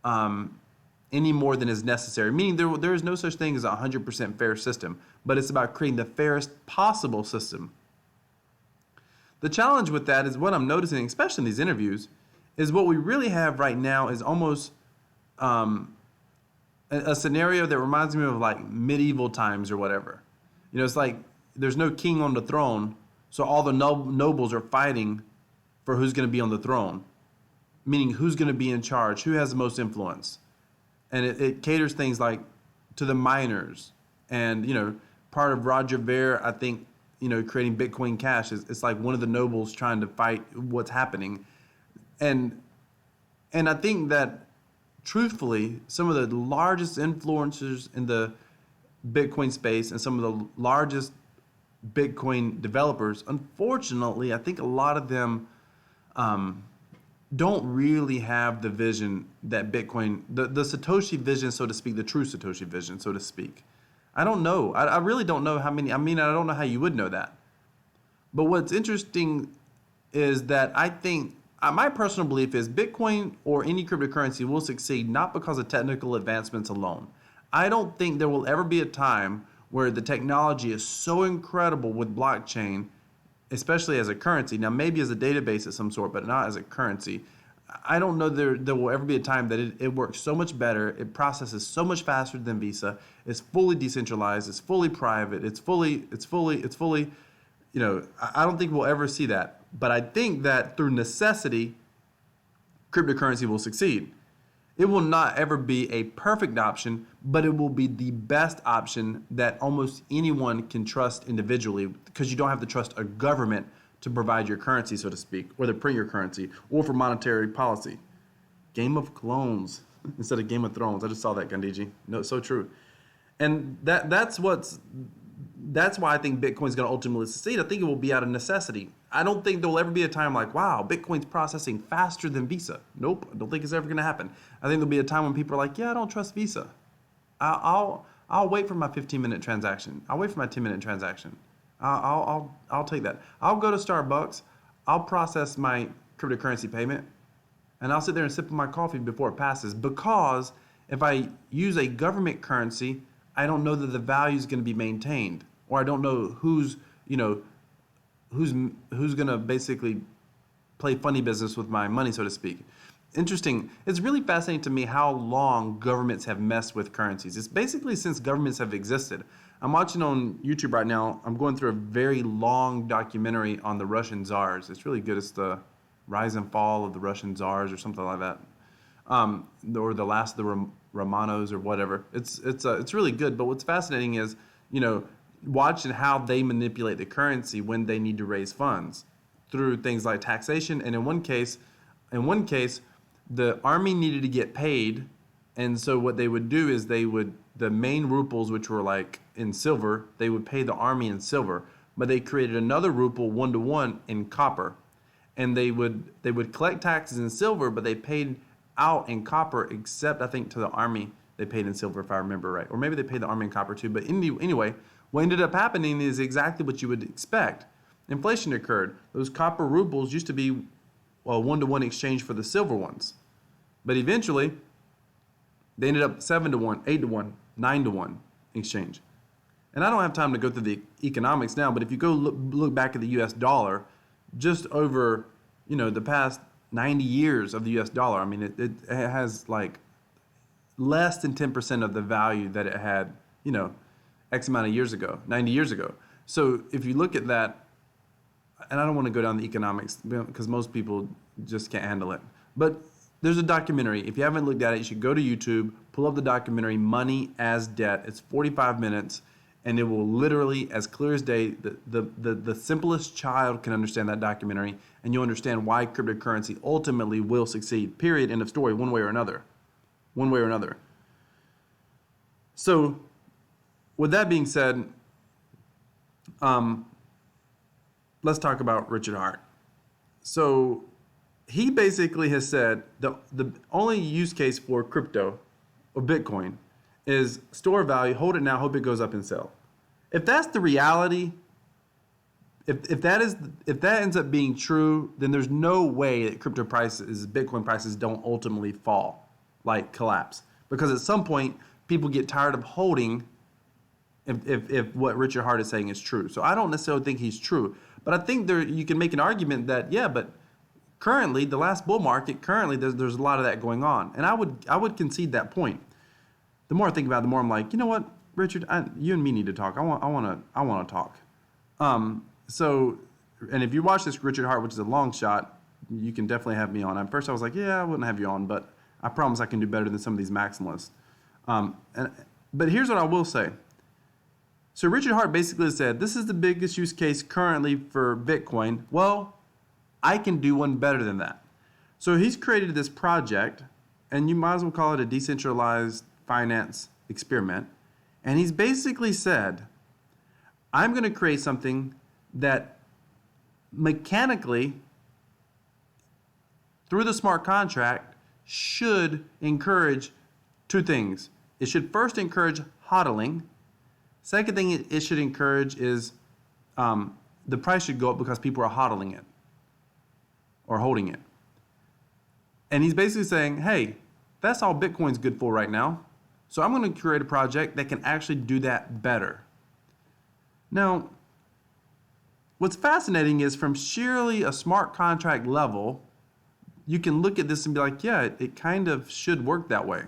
any more than is necessary. Meaning there is no such thing as a 100% fair system, but it's about creating the fairest possible system. The challenge with that is what I'm noticing, especially in these interviews, is what we really have right now is almost a scenario that reminds me of like medieval times or whatever. It's like there's no king on the throne, so all the nobles are fighting for who's going to be on the throne, meaning who's going to be in charge, who has the most influence. And it caters things like to the miners. And, part of Roger Ver, I think, creating Bitcoin Cash it's like one of the nobles trying to fight what's happening. And I think that, truthfully, some of the largest influencers in the Bitcoin space and some of the largest Bitcoin developers, unfortunately, I think a lot of them don't really have the vision that Bitcoin, the Satoshi vision, so to speak, the true Satoshi vision, so to speak. I don't know. I really don't know how many. I don't know how you would know that. But what's interesting is that I think my personal belief is Bitcoin or any cryptocurrency will succeed not because of technical advancements alone. I don't think there will ever be a time where the technology is so incredible with blockchain, especially as a currency. Now, maybe as a database of some sort, but not as a currency. I don't know there will ever be a time that it works so much better, it processes so much faster than Visa, it's fully decentralized, it's fully private, it's fully, I don't think we'll ever see that. But I think that through necessity, cryptocurrency will succeed. It will not ever be a perfect option, but it will be the best option that almost anyone can trust individually, because you don't have to trust a government to provide your currency, so to speak, or to print your currency, or for monetary policy. Game of Clones instead of Game of Thrones. I just saw that, Gandhiji. No, it's so true. And that's why I think Bitcoin is going to ultimately succeed. I think it will be out of necessity. I don't think there will ever be a time like, wow, Bitcoin's processing faster than Visa. Nope, I don't think it's ever going to happen. I think there'll be a time when people are like, yeah, I don't trust Visa. I'll wait for my 15-minute transaction. I'll wait for my 10-minute transaction. I'll take that. I'll go to Starbucks. I'll process my cryptocurrency payment, and I'll sit there and sip my coffee before it passes, because if I use a government currency, I don't know that the value is going to be maintained, or I don't know who's going to basically play funny business with my money, so to speak. Interesting. It's really fascinating to me how long governments have messed with currencies. It's basically since governments have existed. I'm watching on YouTube right now. I'm going through a very long documentary on the Russian czars. It's really good. It's the rise and fall of the Russian czars or something like that, or the last of the Romanos or whatever. It's really good. But what's fascinating is, watching how they manipulate the currency when they need to raise funds through things like taxation. And in one case, the army needed to get paid, and so what they would do is the main ruples, which were like in silver, they would pay the army in silver, but they created another ruple 1-to-1 in copper, and they would collect taxes in silver, but they paid out in copper, except I think to the army they paid in silver, if I remember right, or maybe they paid the army in copper too. But anyway, what ended up happening is exactly what you would expect. Inflation occurred. Those copper rubles used to be a 1-to-1 exchange for the silver ones, but eventually they ended up 7-to-1, 8-to-1, 9-to-1 exchange. And I don't have time to go through the economics now, but if you go look back at the U.S. dollar, just over the past 90 years of the U.S. dollar, I mean, it has like less than 10% of the value that it had, X amount of years ago, 90 years ago. So if you look at that, and I don't want to go down the economics because most people just can't handle it, but there's a documentary. If you haven't looked at it, you should go to YouTube, pull up the documentary Money as Debt. It's 45 minutes, and it will literally, as clear as day, the simplest child can understand that documentary, and you'll understand why cryptocurrency ultimately will succeed. Period. End of story. One way or another. One way or another. So, with that being said, let's talk about Richard Hart. So, he basically has said the only use case for crypto or Bitcoin is store value, hold it now, hope it goes up and sell. If that's the reality, if that ends up being true, then there's no way that Bitcoin prices don't ultimately fall, like collapse. Because at some point, people get tired of holding if what Richard Hart is saying is true. So I don't necessarily think he's true. But I think you can make an argument that, yeah, but currently, the last bull market, there's a lot of that going on. And I would concede that point. The more I think about it, the more I'm like, you know what, Richard, you and me need to talk. I want to talk. So, and if you watch this Richard Hart, which is a long shot, you can definitely have me on. At first I was like, yeah, I wouldn't have you on, but I promise I can do better than some of these maximalists. But here's what I will say. So Richard Hart basically said, this is the biggest use case currently for Bitcoin. Well, I can do one better than that. So he's created this project, and you might as well call it a decentralized finance experiment. And he's basically said, I'm going to create something that mechanically, through the smart contract, should encourage two things. It should first encourage hodling. Second thing it should encourage is the price should go up because people are hodling it or holding it. And he's basically saying, hey, that's all Bitcoin's good for right now. So I'm going to create a project that can actually do that better. Now, what's fascinating is from sheerly a smart contract level, you can look at this and be like, yeah, it kind of should work that way.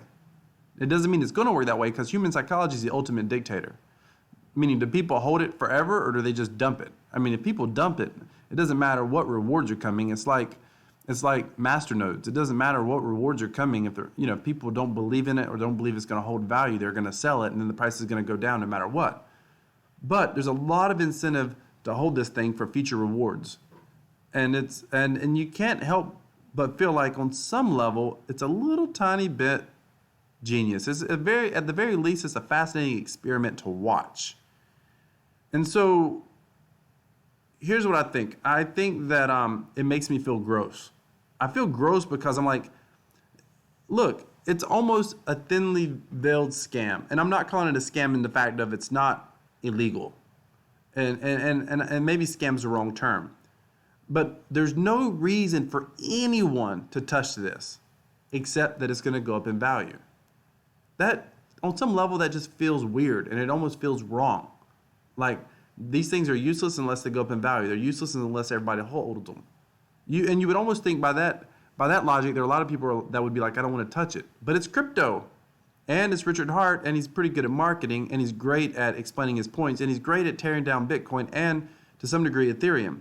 It doesn't mean it's going to work that way because human psychology is the ultimate dictator. Meaning, do people hold it forever or do they just dump it? I mean, if people dump it, it doesn't matter what rewards are coming. It's like masternodes. It doesn't matter what rewards are coming. If people don't believe in it or don't believe it's going to hold value, they're going to sell it, and then the price is going to go down no matter what. But there's a lot of incentive to hold this thing for future rewards, and you can't help but feel like on some level it's a little tiny bit genius. At the very least, it's a fascinating experiment to watch. And so here's what I think. I think that it makes me feel gross. I feel gross because I'm like, look, it's almost a thinly veiled scam. And I'm not calling it a scam in the fact of it's not illegal. And maybe scam's the wrong term. But there's no reason for anyone to touch this except that it's going to go up in value. That, on some level, that just feels weird and it almost feels wrong. Like, these things are useless unless they go up in value. They're useless unless everybody holds them. You would almost think by that logic, there are a lot of people that would be like, I don't want to touch it. But it's crypto. And it's Richard Hart, and he's pretty good at marketing, and he's great at explaining his points, and he's great at tearing down Bitcoin and, to some degree, Ethereum.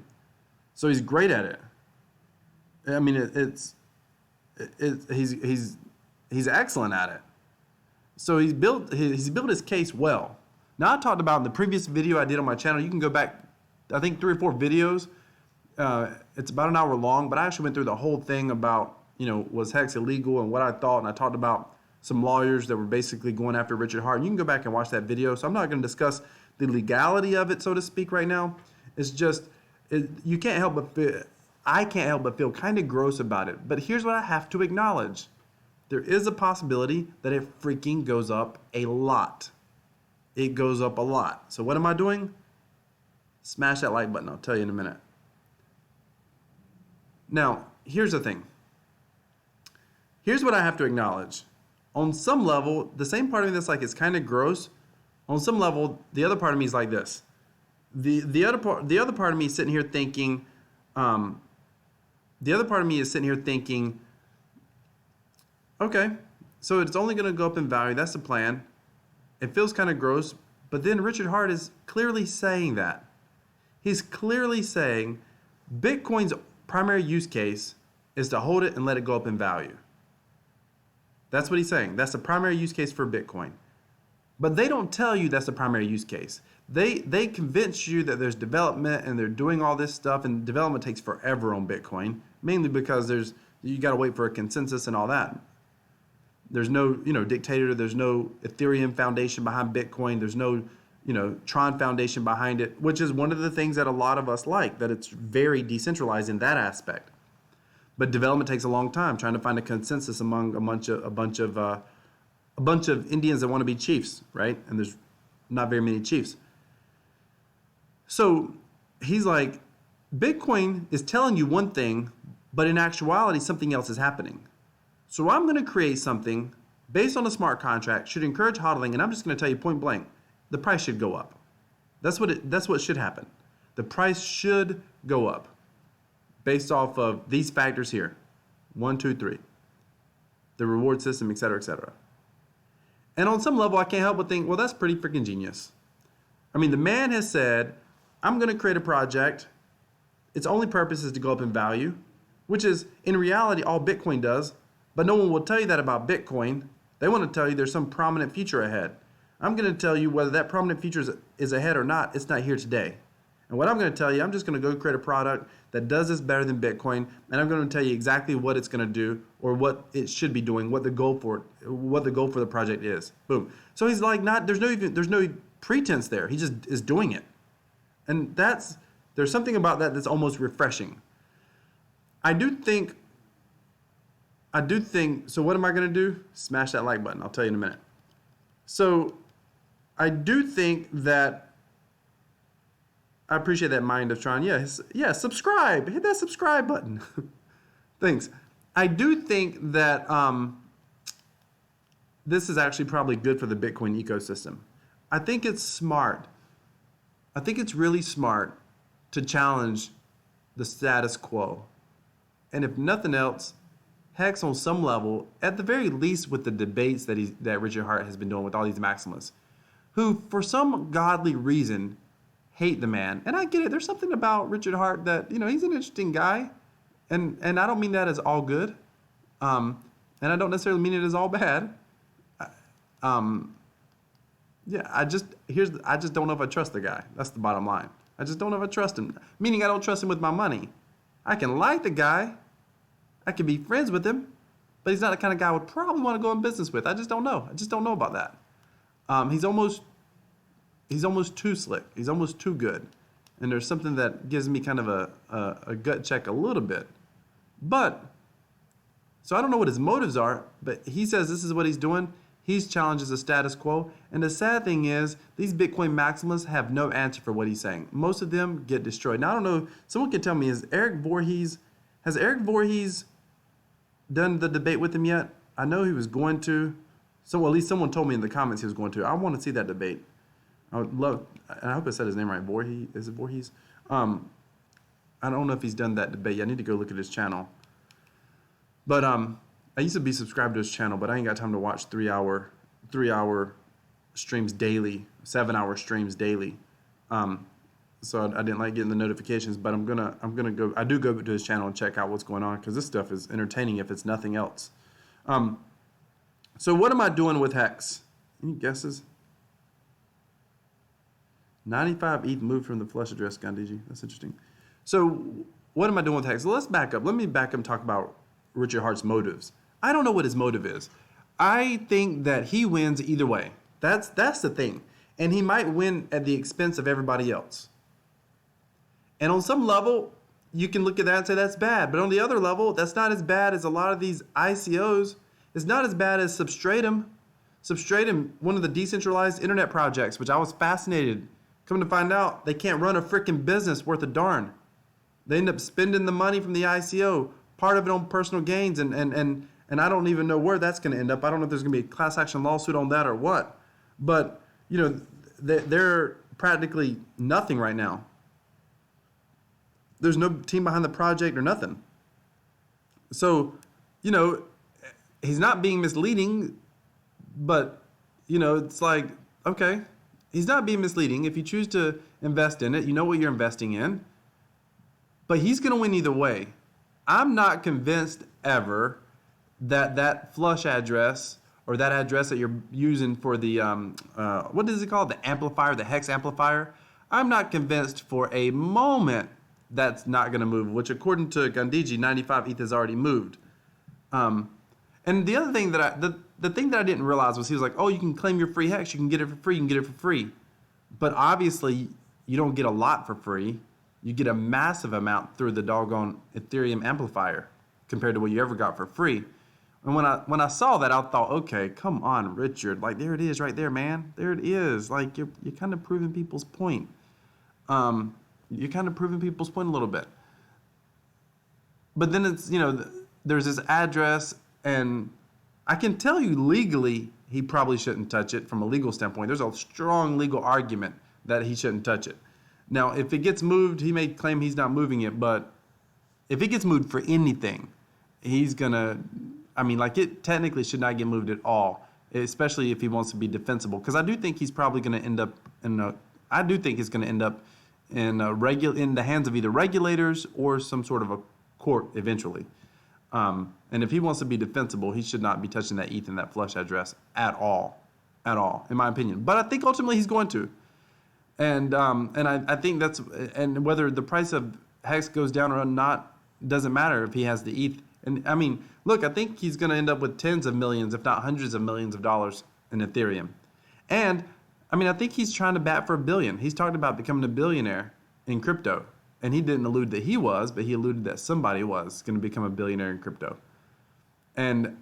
So he's great at it. I mean, he's excellent at it. So he's built his case well. Now, I talked about in the previous video I did on my channel. You can go back, I think 3 or 4 videos. It's about an hour long, but I actually went through the whole thing about, was Hex illegal and what I thought, and I talked about some lawyers that were basically going after Richard Hart. You can go back and watch that video. So I'm not going to discuss the legality of it, so to speak, right now. It's just, you can't help but feel, I can't help but feel kind of gross about it. But here's what I have to acknowledge. There is a possibility that it freaking goes up a lot. It goes up a lot. So what am I doing? Smash that like button. I'll tell you in a minute. Now, here's the thing. Here's what I have to acknowledge. On some level, the same part of me that's like it's kind of gross. On some level, the other part of me is like this. The other part of me is sitting here thinking. Okay, so it's only going to go up in value. That's the plan. It feels kind of gross, but then Richard Hart is clearly saying that. He's clearly saying Bitcoin's primary use case is to hold it and let it go up in value. That's what he's saying. That's the primary use case for Bitcoin. But they don't tell you that's the primary use case. They convince you that there's development and they're doing all this stuff, and development takes forever on Bitcoin, mainly because you got to wait for a consensus and all that. There's no, dictator, there's no Ethereum foundation behind Bitcoin, there's no, Tron foundation behind it, which is one of the things that a lot of us like, that it's very decentralized in that aspect. But development takes a long time, trying to find a consensus among a bunch of Indians that want to be chiefs, right? And there's not very many chiefs. So he's like, Bitcoin is telling you one thing, but in actuality, something else is happening. So I'm going to create something based on a smart contract, should encourage hodling, and I'm just going to tell you point blank, the price should go up. That's what should happen. The price should go up based off of these factors here. 1, 2, 3. The reward system, et cetera, et cetera. And on some level, I can't help but think, well, that's pretty freaking genius. I mean, the man has said, I'm going to create a project. Its only purpose is to go up in value, which is, in reality, all Bitcoin does. But no one will tell you that about Bitcoin. They want to tell you there's some prominent future ahead. I'm going to tell you whether that prominent future is ahead or not. It's not here today. And what I'm going to tell you, I'm just going to go create a product that does this better than Bitcoin, and I'm going to tell you exactly what it's going to do or what it should be doing, what the goal for the project is. Boom. So he's like, there's no pretense there. He just is doing it. And there's something about that that's almost refreshing. I do think, so what am I going to do? Smash that like button. I'll tell you in a minute. So I do think that, I appreciate that mind of Tron. Yeah, subscribe. Hit that subscribe button. Thanks. I do think that this is actually probably good for the Bitcoin ecosystem. I think it's smart. I think it's really smart to challenge the status quo. And if nothing else, Hex on some level, at the very least with the debates that Richard Hart has been doing with all these maximalists, who for some godly reason hate the man. And I get it. There's something about Richard Hart that, he's an interesting guy. And I don't mean that as all good. And I don't necessarily mean it as all bad. Yeah, I just don't know if I trust the guy. That's the bottom line. I just don't know if I trust him. Meaning I don't trust him with my money. I can like the guy. I can be friends with him. But he's not the kind of guy I would probably want to go in business with. I just don't know. I just don't know about that. He's almost too slick. He's almost too good. And there's something that gives me kind of a gut check a little bit. But, so I don't know what his motives are, but he says this is what he's doing. He challenges the status quo. And the sad thing is, these Bitcoin maximalists have no answer for what he's saying. Most of them get destroyed. Now, I don't know, someone can tell me, has Eric Voorhees done the debate with him yet? I know he was going to. So at least someone told me in the comments he was going to. I want to see that debate. I would love, and I hope I said his name right. Voorhees, is it Voorhees? I don't know if he's done that debate yet. I need to go look at his channel. But I used to be subscribed to his channel, but I ain't got time to watch 3 hour streams daily, 7-hour streams daily. So I didn't like getting the notifications, but I'm gonna go. I do go to his channel and check out what's going on because this stuff is entertaining if it's nothing else. So what am I doing with Hex? Any guesses? 95 ETH moved from the flush address, Gandhiji. That's interesting. So what am I doing with Hex? Well, let's back up. Let me back up and talk about Richard Hart's motives. I don't know what his motive is. I think that he wins either way. That's the thing. And he might win at the expense of everybody else. And on some level, you can look at that and say that's bad. But on the other level, that's not as bad as a lot of these ICOs. It's not as bad as Substratum. Substratum, one of the decentralized internet projects, which I was fascinated. Come to find out, they can't run a freaking business worth a darn. They end up spending the money from the ICO, part of it on personal gains, and I don't even know where that's going to end up. I don't know if there's going to be a class action lawsuit on that or what. But, they're practically nothing right now. There's no team behind the project or nothing. So, he's not being misleading, but, it's like, okay, he's not being misleading. If you choose to invest in it, you know what you're investing in. But he's going to win either way. I'm not convinced ever that flush address or that address that you're using for the, what is it called? The amplifier, the hex amplifier. I'm not convinced for a moment that's not going to move, which according to Gandhiji, 95 ETH has already moved. And the other thing the thing that I didn't realize was he was like, oh, you can claim your free hex. You can get it for free. You can get it for free. But obviously, you don't get a lot for free. You get a massive amount through the doggone Ethereum amplifier compared to what you ever got for free. And when I saw that, I thought, okay, come on, Richard. Like, there it is right there, man. There it is. Like, you're kind of proving people's point. You're kind of proving people's point a little bit. But then it's, there's this address, and I can tell you legally he probably shouldn't touch it from a legal standpoint. There's a strong legal argument that he shouldn't touch it. Now, if it gets moved, he may claim he's not moving it, but if it gets moved for anything, he's going to, it technically should not get moved at all, especially if he wants to be defensible. Because I do think he's probably going to end up in the hands of either regulators or some sort of a court eventually. And if he wants to be defensible, he should not be touching that ETH and that flush address at all, in my opinion. But I think ultimately he's going to. And I think and whether the price of Hex goes down or not, doesn't matter if he has the ETH. And look, I think he's going to end up with tens of millions, if not hundreds of millions of dollars in Ethereum. And I think he's trying to bat for $1 billion. He's talked about becoming a billionaire in crypto. And he didn't allude that he was, but he alluded that somebody was going to become a billionaire in crypto. And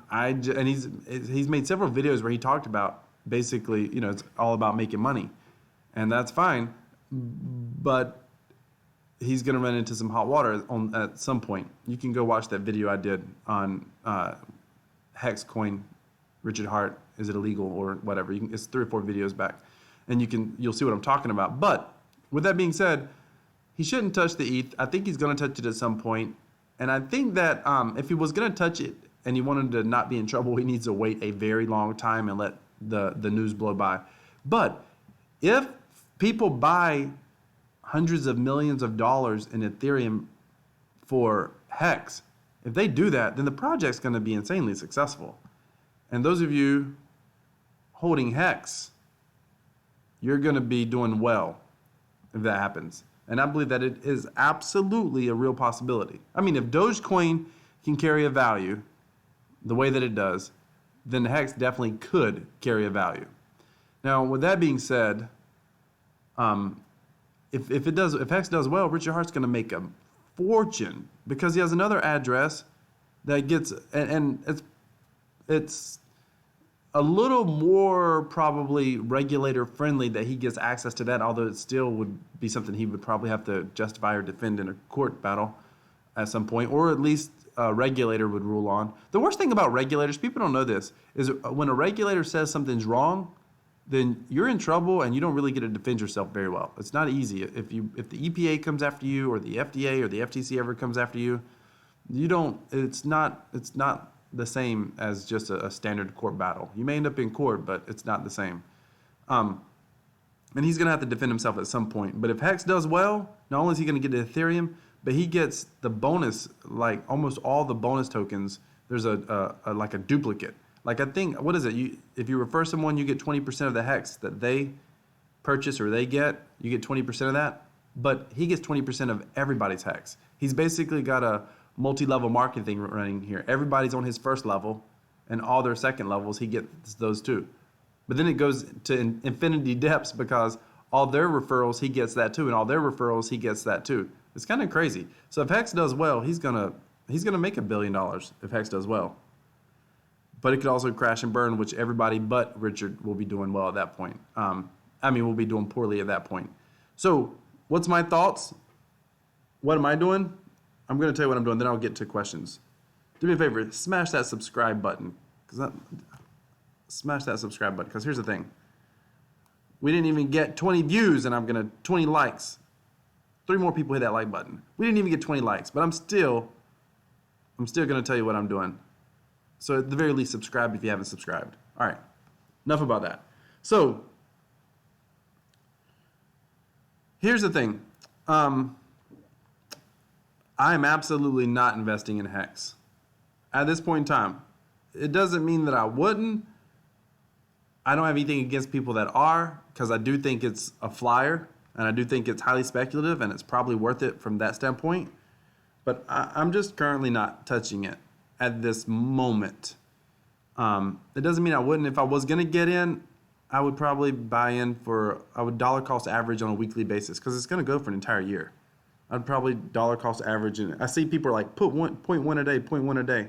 he's made several videos where he talked about basically, it's all about making money. And that's fine. But he's going to run into some hot water at some point. You can go watch that video I did on Hex Coin, Richard Hart, is it illegal or whatever. It's 3 or 4 videos back, and you'll see what I'm talking about. But with that being said, he shouldn't touch the ETH. I think he's going to touch it at some point, and I think that if he was going to touch it and he wanted to not be in trouble, he needs to wait a very long time and let the news blow by. But if people buy hundreds of millions of dollars in Ethereum for Hex, if they do that, then the project's going to be insanely successful. And those of you holding Hex, you're going to be doing well if that happens. And I believe that it is absolutely a real possibility. I mean, if Dogecoin can carry a value the way that it does, then Hex definitely could carry a value. Now, with that being said, if Hex does well, Richard Hart's going to make a fortune because he has another address that gets, and it's a little more probably regulator friendly that he gets access to that, although it still would be something he would probably have to justify or defend in a court battle at some point, or at least a regulator would rule on. The worst thing about regulators, people don't know this, is when a regulator says something's wrong, then you're in trouble and you don't really get to defend yourself very well. It's not easy. If the EPA comes after you, or the FDA or the FTC ever comes after you, it's not the same as just a standard court battle. You may end up in court, but it's not the same. And he's going to have to defend himself at some point. But if Hex does well, not only is he going to get the Ethereum, but he gets the bonus, like almost all the bonus tokens. There's like a duplicate. Like I think, what is it? If you refer someone, you get 20% of the Hex that they purchase or they get. You get 20% of that. But he gets 20% of everybody's Hex. He's basically got a multi-level marketing thing running here. Everybody's on his first level, and all their second levels, he gets those too. But then it goes to infinity depths because all their referrals, he gets that too, and all their referrals, he gets that too. It's kind of crazy. So if Hex does well, he's gonna make $1 billion if Hex does well. But it could also crash and burn, which everybody but Richard will be doing well at that point. We'll be doing poorly at that point. So what's my thoughts? What am I doing? I'm going to tell you what I'm doing, then I'll get to questions. Do me a favor, smash that subscribe button. Smash that subscribe button, because here's the thing. We didn't even get 20 views, and 20 likes. 3 more people hit that like button. We didn't even get 20 likes, but I'm still going to tell you what I'm doing. So at the very least, subscribe if you haven't subscribed. All right, enough about that. So here's the thing. I am absolutely not investing in Hex at this point in time. It doesn't mean that I wouldn't. I don't have anything against people that are, because I do think it's a flyer, and I do think it's highly speculative, and it's probably worth it from that standpoint. But I'm just currently not touching it at this moment. It doesn't mean I wouldn't. If I was going to get in, I would probably buy in I would dollar cost average on a weekly basis, because it's going to go for an entire year. I'd probably dollar cost average. And I see people are like, put 0.1 a day, 0.1 a day.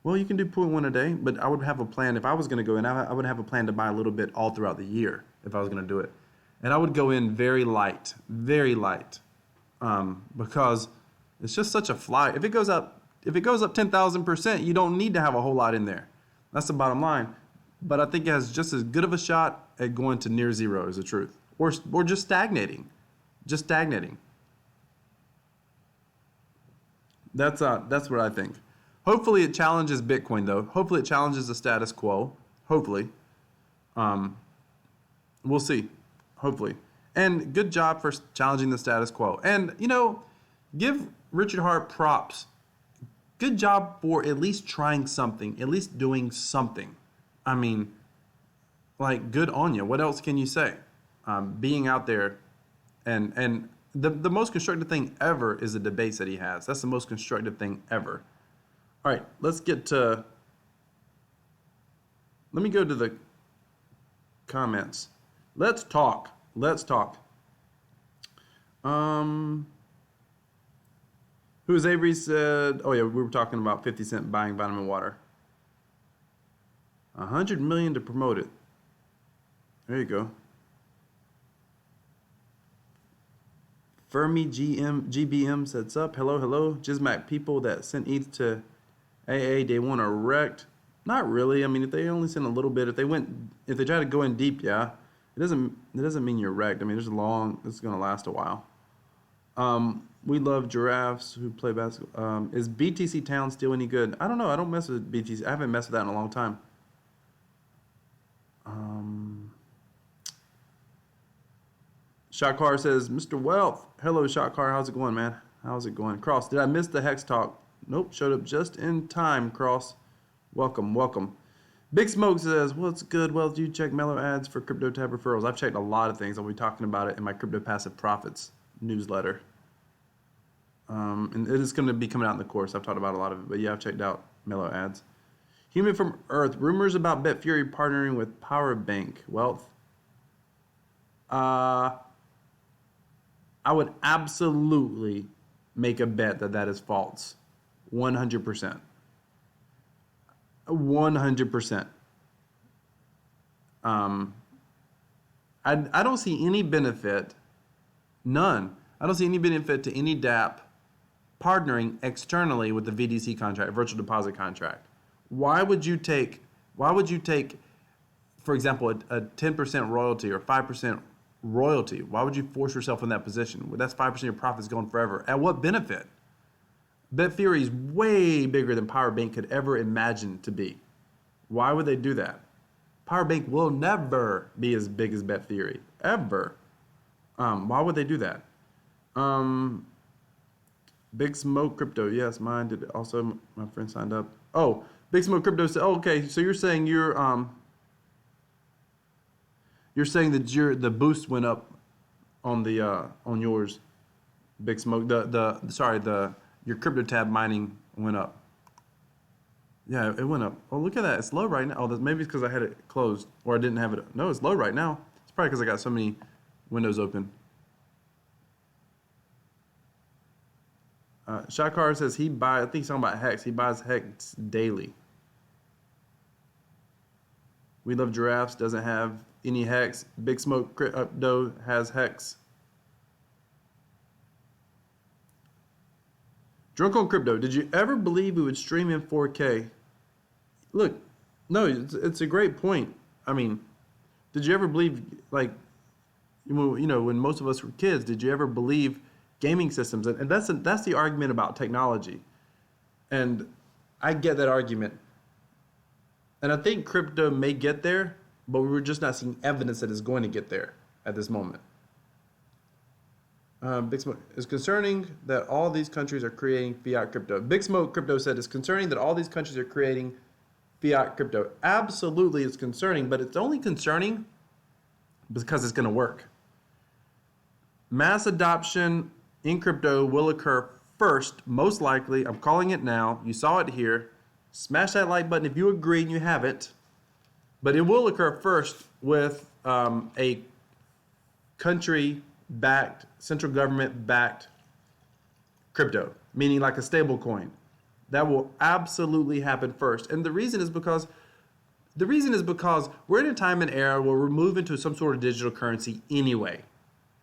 Well, you can do 0.1 a day, but I would have a plan. If I was going to go in, I would have a plan to buy a little bit all throughout the year if I was going to do it. And I would go in very light, because it's just such a fly. If it goes up 10,000%, you don't need to have a whole lot in there. That's the bottom line. But I think it has just as good of a shot at going to near zero, is the truth, or just stagnating, That's what I think. Hopefully it challenges Bitcoin, though. Hopefully it challenges the status quo. Hopefully. We'll see. Hopefully. And good job for challenging the status quo. And, give Richard Hart props. Good job for at least trying something, at least doing something. I mean, good on you. What else can you say? Being out there and the most constructive thing ever is the debates that he has. That's the most constructive thing ever. All right, let me go to the comments. Let's talk. Who is Avery said, oh yeah, we were talking about 50 Cent buying vitamin water. 100 million to promote it. There you go. Fermi GBM sets up. Hello, hello. Jizmac people that sent ETH to AA day one are wrecked. Not really. I mean, if they only sent a little bit, if they try to go in deep, yeah. It doesn't mean you're wrecked. I mean, it's gonna last a while. We love giraffes who play basketball. Is BTC Town still any good? I don't know. I don't mess with BTC. I haven't messed with that in a long time. Shotcar says, Mr. Wealth. Hello, Shotcar. How's it going, man? How's it going? Cross, did I miss the Hex talk? Nope, showed up just in time, Cross. Welcome, welcome. Big Smoke says, what's good? Well, do you check Mellow ads for CryptoTab referrals? I've checked a lot of things. I'll be talking about it in my Crypto Passive Profits newsletter. And it is going to be coming out in the course. I've talked about a lot of it. But yeah, I've checked out Mellow ads. Human from Earth. Rumors about BetFury partnering with Power Bank. Wealth. I would absolutely make a bet that is false. 100%. 100%. I don't see any benefit, none. I don't see any benefit to any DApp partnering externally with the VDC contract, virtual deposit contract. Why would you take, for example, a 10% royalty or 5% royalty? Why would you force yourself in that position? Well, that's 5% of your profits going forever. At what benefit? BetFury is way bigger than Power Bank could ever imagine to be. Why would they do that? Power Bank will never be as big as BetFury, ever. Why would they do that? Big Smoke Crypto, yes, mine did. Also, my friend signed up. Oh, Big Smoke Crypto said, oh, okay, so you're saying you're saying that the boost went up on the on yours, Big Smoke. Your CryptoTab mining went up. Yeah, it went up. Oh, look at that. It's low right now. Oh, maybe it's because I had it closed or I didn't have it. No, it's low right now. It's probably because I got so many windows open. Shakar says I think he's talking about Hex. He buys Hex daily. We Love Giraffes doesn't have any Hex. Big Smoke Crypto has Hex. Drunk on Crypto, did you ever believe we would stream in 4K? Look, no, it's a great point. I mean, did you ever believe, like, when most of us were kids, did you ever believe gaming systems? And that's the argument about technology. And I get that argument. And I think crypto may get there, but we're just not seeing evidence that it's going to get there at this moment. Big Smoke, it's concerning that all these countries are creating fiat crypto. Big Smoke Crypto said it's concerning that all these countries are creating fiat crypto. Absolutely, it's concerning, but it's only concerning because it's going to work. Mass adoption in crypto will occur first, most likely. I'm calling it now. You saw it here. Smash that like button if you agree and you have it. But it will occur first with a country-backed, central government-backed crypto, meaning like a stable coin. That will absolutely happen first. And the reason is because we're in a time and era where we're moving to some sort of digital currency anyway.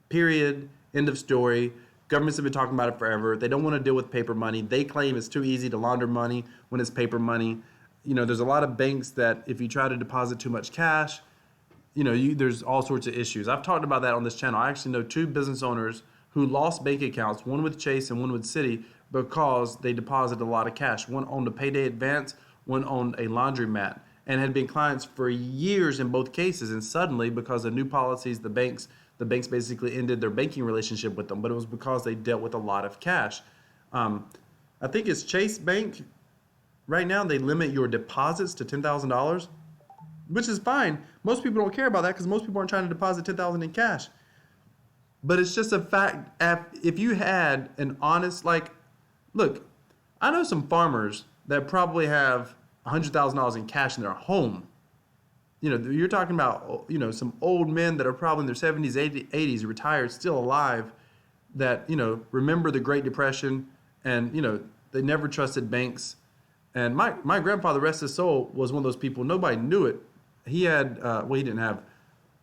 Period. End of story. Governments have been talking about it forever. They don't want to deal with paper money. They claim it's too easy to launder money when it's paper money. There's a lot of banks that if you try to deposit too much cash, there's all sorts of issues. I've talked about that on this channel. I actually know 2 business owners who lost bank accounts, one with Chase and one with Citi, because they deposited a lot of cash. One owned a payday advance, one owned a laundromat, and had been clients for years in both cases. And suddenly, because of new policies, the banks basically ended their banking relationship with them, but it was because they dealt with a lot of cash. I think it's Chase Bank. Right now, they limit your deposits to $10,000, which is fine. Most people don't care about that because most people aren't trying to deposit $10,000 in cash. But it's just a fact. If you had an honest, look, I know some farmers that probably have $100,000 in cash in their home. You're talking about, some old men that are probably in their 70s, 80s, retired, still alive, that, remember the Great Depression and, they never trusted banks. And my grandfather, rest his soul, was one of those people. Nobody knew it. He had,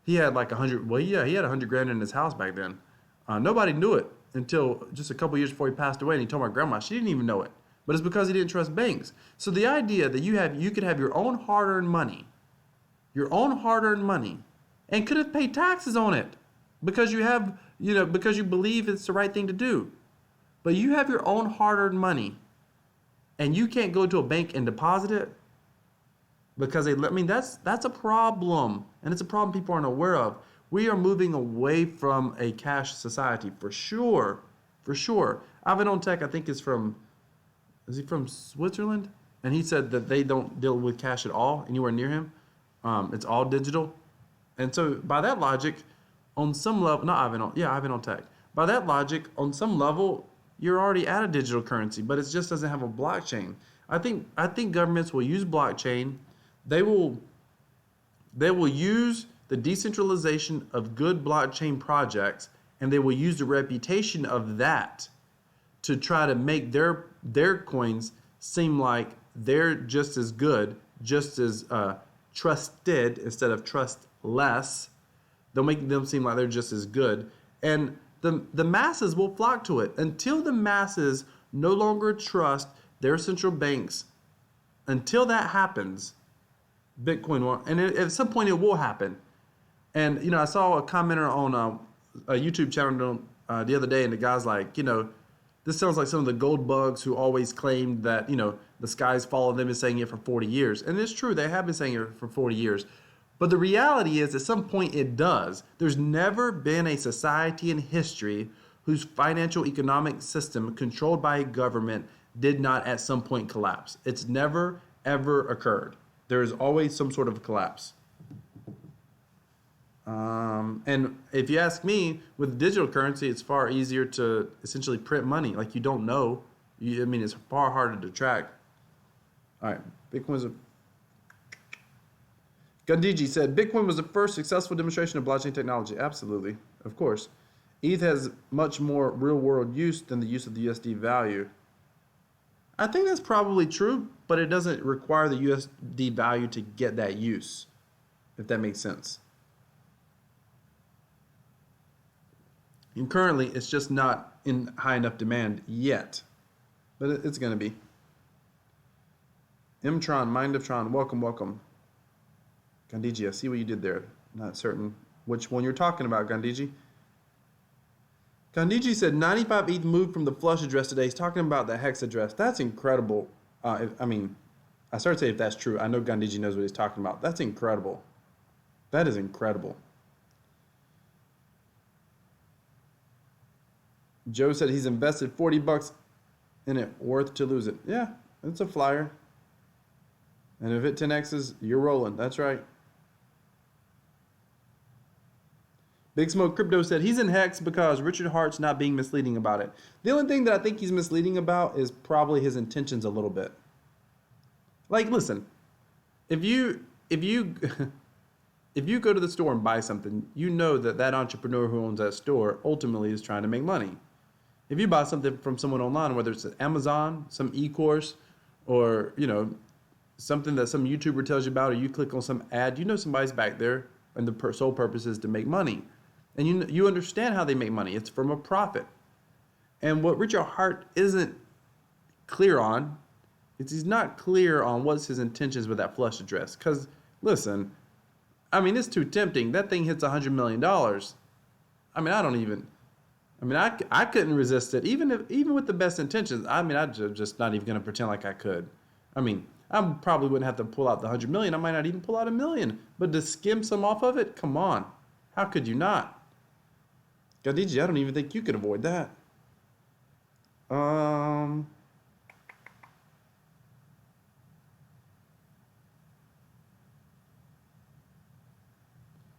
he had like 100, he had $100,000 in his house back then. Nobody knew it. until just a couple years before he passed away, and he told my grandma. She didn't even know it. But it's because he didn't trust banks. So the idea that you could have your own hard-earned money, and could have paid taxes on it because because you believe it's the right thing to do. But you have your own hard-earned money, and you can't go to a bank and deposit it because that's a problem, and it's a problem people aren't aware of. We are moving away from a cash society for sure. Tech, I think, is he from Switzerland? And he said that they don't deal with cash at all anywhere near him. It's all digital. And so by that logic, on some level, Ivan Tech. By that logic, on some level, you're already at a digital currency, but it just doesn't have a blockchain. I think governments will use blockchain. They will use the decentralization of good blockchain projects, and they will use the reputation of that to try to make their coins seem like they're just as good, just as trusted instead of trustless. They'll make them seem like they're just as good. And the masses will flock to it until the masses no longer trust their central banks. Until that happens, Bitcoin won't. And at some point it will happen. And, I saw a commenter on a YouTube channel the other day, and the guy's like, this sounds like some of the gold bugs who always claimed that, the skies follow them and saying it for 40 years. And it's true, they have been saying it for 40 years. But the reality is, at some point it does. There's never been a society in history whose financial economic system controlled by a government did not at some point collapse. It's never, ever occurred. There is always some sort of collapse. And if you ask me, with digital currency, it's far easier to essentially print money. Like, you don't know. It's far harder to track. All right, Bitcoin's Gandhiji said, Bitcoin was the first successful demonstration of blockchain technology. Absolutely, of course. ETH has much more real-world use than the use of the USD value. I think that's probably true, but it doesn't require the USD value to get that use, if that makes sense. And currently, it's just not in high enough demand yet, but it's going to be. Mtron, Mind of Tron, welcome. Gandhiji, I see what you did there. Not certain which one you're talking about, Gandhiji. Gandhiji said 95 ETH moved from the flush address today. He's talking about the hex address. That's incredible. I started to say if that's true. I know Gandhiji knows what he's talking about. That's incredible. That is incredible. Joe said he's invested $40 in it, worth to lose it. Yeah, it's a flyer. And if it 10x's, you're rolling. That's right. Big Smoke Crypto said he's in Hex because Richard Hart's not being misleading about it. The only thing that I think he's misleading about is probably his intentions a little bit. Like, listen, if you go to the store and buy something, you know that entrepreneur who owns that store ultimately is trying to make money. If you buy something from someone online, whether it's Amazon, some e-course, or something that some YouTuber tells you about, or you click on some ad, somebody's back there, and the sole purpose is to make money. And you understand how they make money. It's from a profit. And what Richard Hart isn't clear on is he's not clear on what's his intentions with that flush address. Because, listen, it's too tempting. That thing hits $100 million. I couldn't resist it, even with the best intentions. I'm just not even going to pretend like I could. I probably wouldn't have to pull out the 100 million. I might not even pull out $1 million. But to skim some off of it, come on. How could you not? Gandhiji, I don't even think you could avoid that.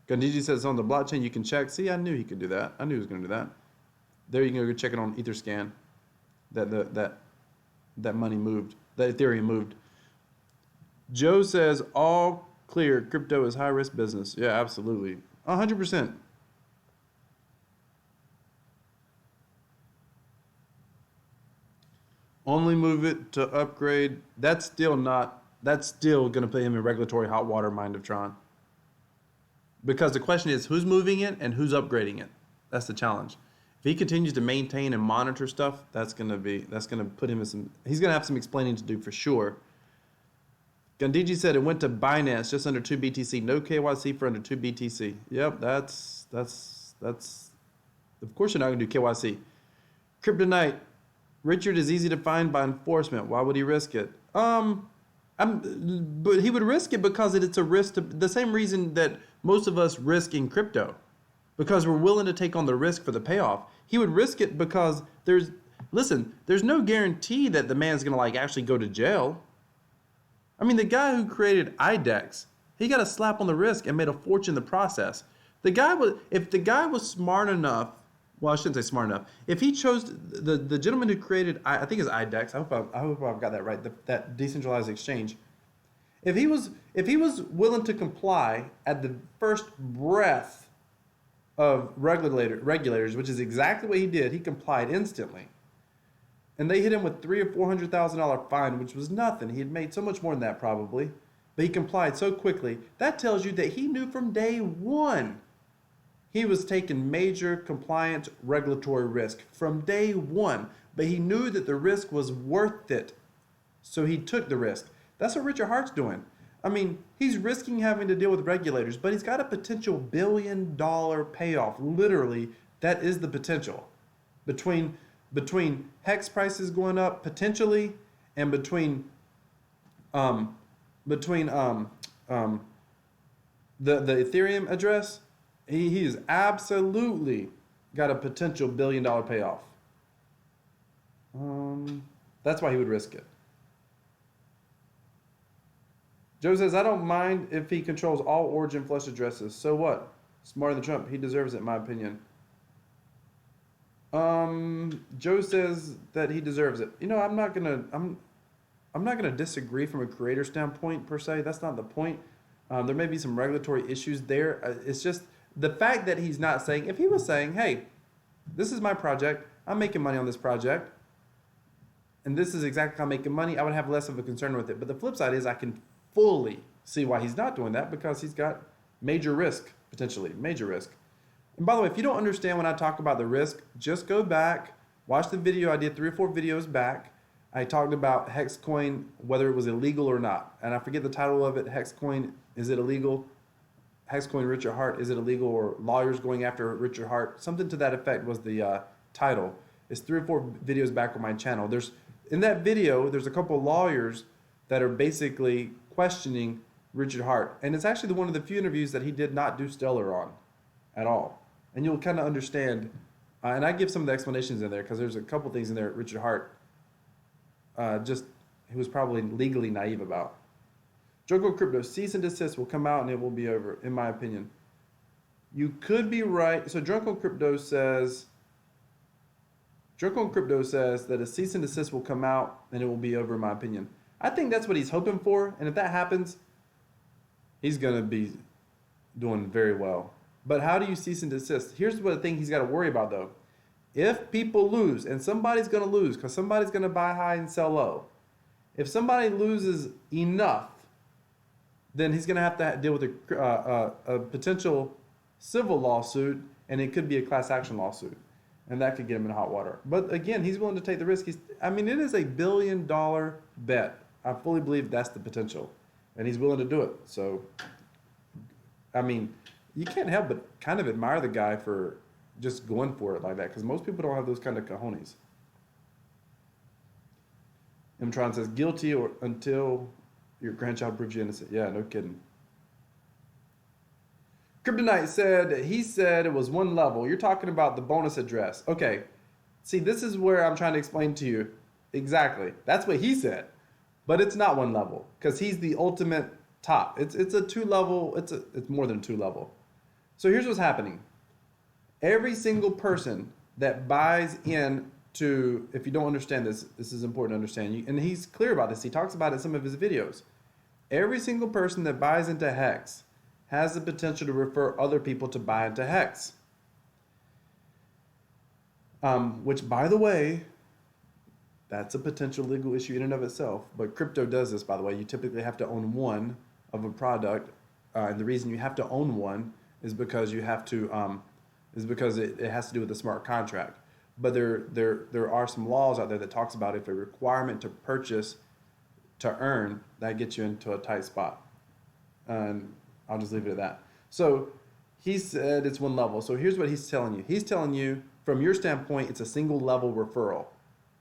Gandhiji says on the blockchain you can check. See, I knew he could do that. I knew he was going to do that. There you can go check it on Etherscan. That money moved. That Ethereum moved. Joe says all clear. Crypto is high risk business. Yeah, absolutely. 100%. Only move it to upgrade. That's still going to put him in regulatory hot water, Mind of Tron. Because the question is who's moving it and who's upgrading it. That's the challenge. If he continues to maintain and monitor stuff, that's gonna put him in some. He's gonna have some explaining to do for sure. Gandiji said it went to Binance just under 2 BTC. No KYC for under 2 BTC. Yep, that's. Of course, you're not gonna do KYC. Kryptonite. Richard is easy to find by enforcement. Why would he risk it? But he would risk it because it's a risk. The same reason that most of us risk in crypto, because we're willing to take on the risk for the payoff. He would risk it because there's no guarantee that the man's gonna like actually go to jail. I mean, the guy who created IDEX, he got a slap on the wrist and made a fortune in the process. If the guy was smart enough, well, I shouldn't say smart enough. If he chose the gentleman who created, I think it's IDEX. I hope I've got that right. That decentralized exchange. If he was willing to comply at the first breath of regulators, which is exactly what he did, he complied instantly. And they hit him with $300,000 or $400,000 fine, which was nothing. He had made so much more than that probably, but he complied so quickly. That tells you that he knew from day one he was taking major compliance regulatory risk from day one, but he knew that the risk was worth it, so he took the risk. That's what Richard Hart's doing. I mean, he's risking having to deal with regulators, but he's got a potential $1 billion payoff. Literally, that is the potential between hex prices going up potentially, and between the Ethereum address. He's absolutely got a potential $1 billion payoff. That's why he would risk it. Joe says, I don't mind if he controls all origin flush addresses. So what? Smarter than Trump. He deserves it, in my opinion. Joe says that he deserves it. You know, I'm not gonna disagree from a creator standpoint per se. That's not the point. There may be some regulatory issues there. It's just the fact that he's not saying. If he was saying, "Hey, this is my project. I'm making money on this project, and this is exactly how I'm making money," I would have less of a concern with it. But the flip side is, I can fully see why he's not doing that, because he's got major risk, potentially major risk. And by the way, if you don't understand when I talk about the risk, just go back, watch the video I did 3 or 4 videos back. I talked about Hexcoin, whether it was illegal or not. And I forget the title of it. Hexcoin, is it illegal? Hexcoin Richard Hart, is it illegal? Or lawyers going after Richard Hart. Something to that effect was the title. It's 3 or 4 videos back on my channel. In that video, there's a couple of lawyers that are basically questioning Richard Hart. And it's actually one of the few interviews that he did not do stellar on at all. And you'll kind of understand, and I give some of the explanations in there, because there's a couple things in there Richard Hart he was probably legally naive about. Joko Crypto, cease and desist will come out and it will be over, in my opinion. You could be right. So Joko Crypto says that a cease and desist will come out and it will be over, in my opinion. I think that's what he's hoping for, and if that happens, he's going to be doing very well. But how do you cease and desist? Here's what I think he's got to worry about, though. If people lose, and somebody's going to lose because somebody's going to buy high and sell low. If somebody loses enough, then he's going to have to deal with a potential civil lawsuit, and it could be a class action lawsuit. And that could get him in hot water. But again, he's willing to take the risk. It is a $1 billion bet. I fully believe that's the potential. And he's willing to do it. So, you can't help but kind of admire the guy for just going for it like that, because most people don't have those kind of cojones. M. Tron says, guilty or until your grandchild proves you innocent. Yeah, no kidding. Kryptonite said, he said it was 1 level. You're talking about the bonus address. Okay. See, this is where I'm trying to explain to you exactly. That's what he said. But it's not 1 level, because he's the ultimate top. It's a 2 level. It's more than 2 level. So here's what's happening. Every single person that buys in to, if you don't understand this, this is important to understand. And he's clear about this. He talks about it in some of his videos. Every single person that buys into Hex has the potential to refer other people to buy into Hex. Which, by the way, that's a potential legal issue in and of itself. But crypto does this, by the way. You typically have to own 1 of a product. And the reason you have to own 1 is because you have to is because it has to do with the smart contract. But there are some laws out there that talks about if a requirement to purchase to earn, that gets you into a tight spot. And I'll just leave it at that. So he said it's one level. So here's what he's telling you. He's telling you, from your standpoint, it's a single level referral.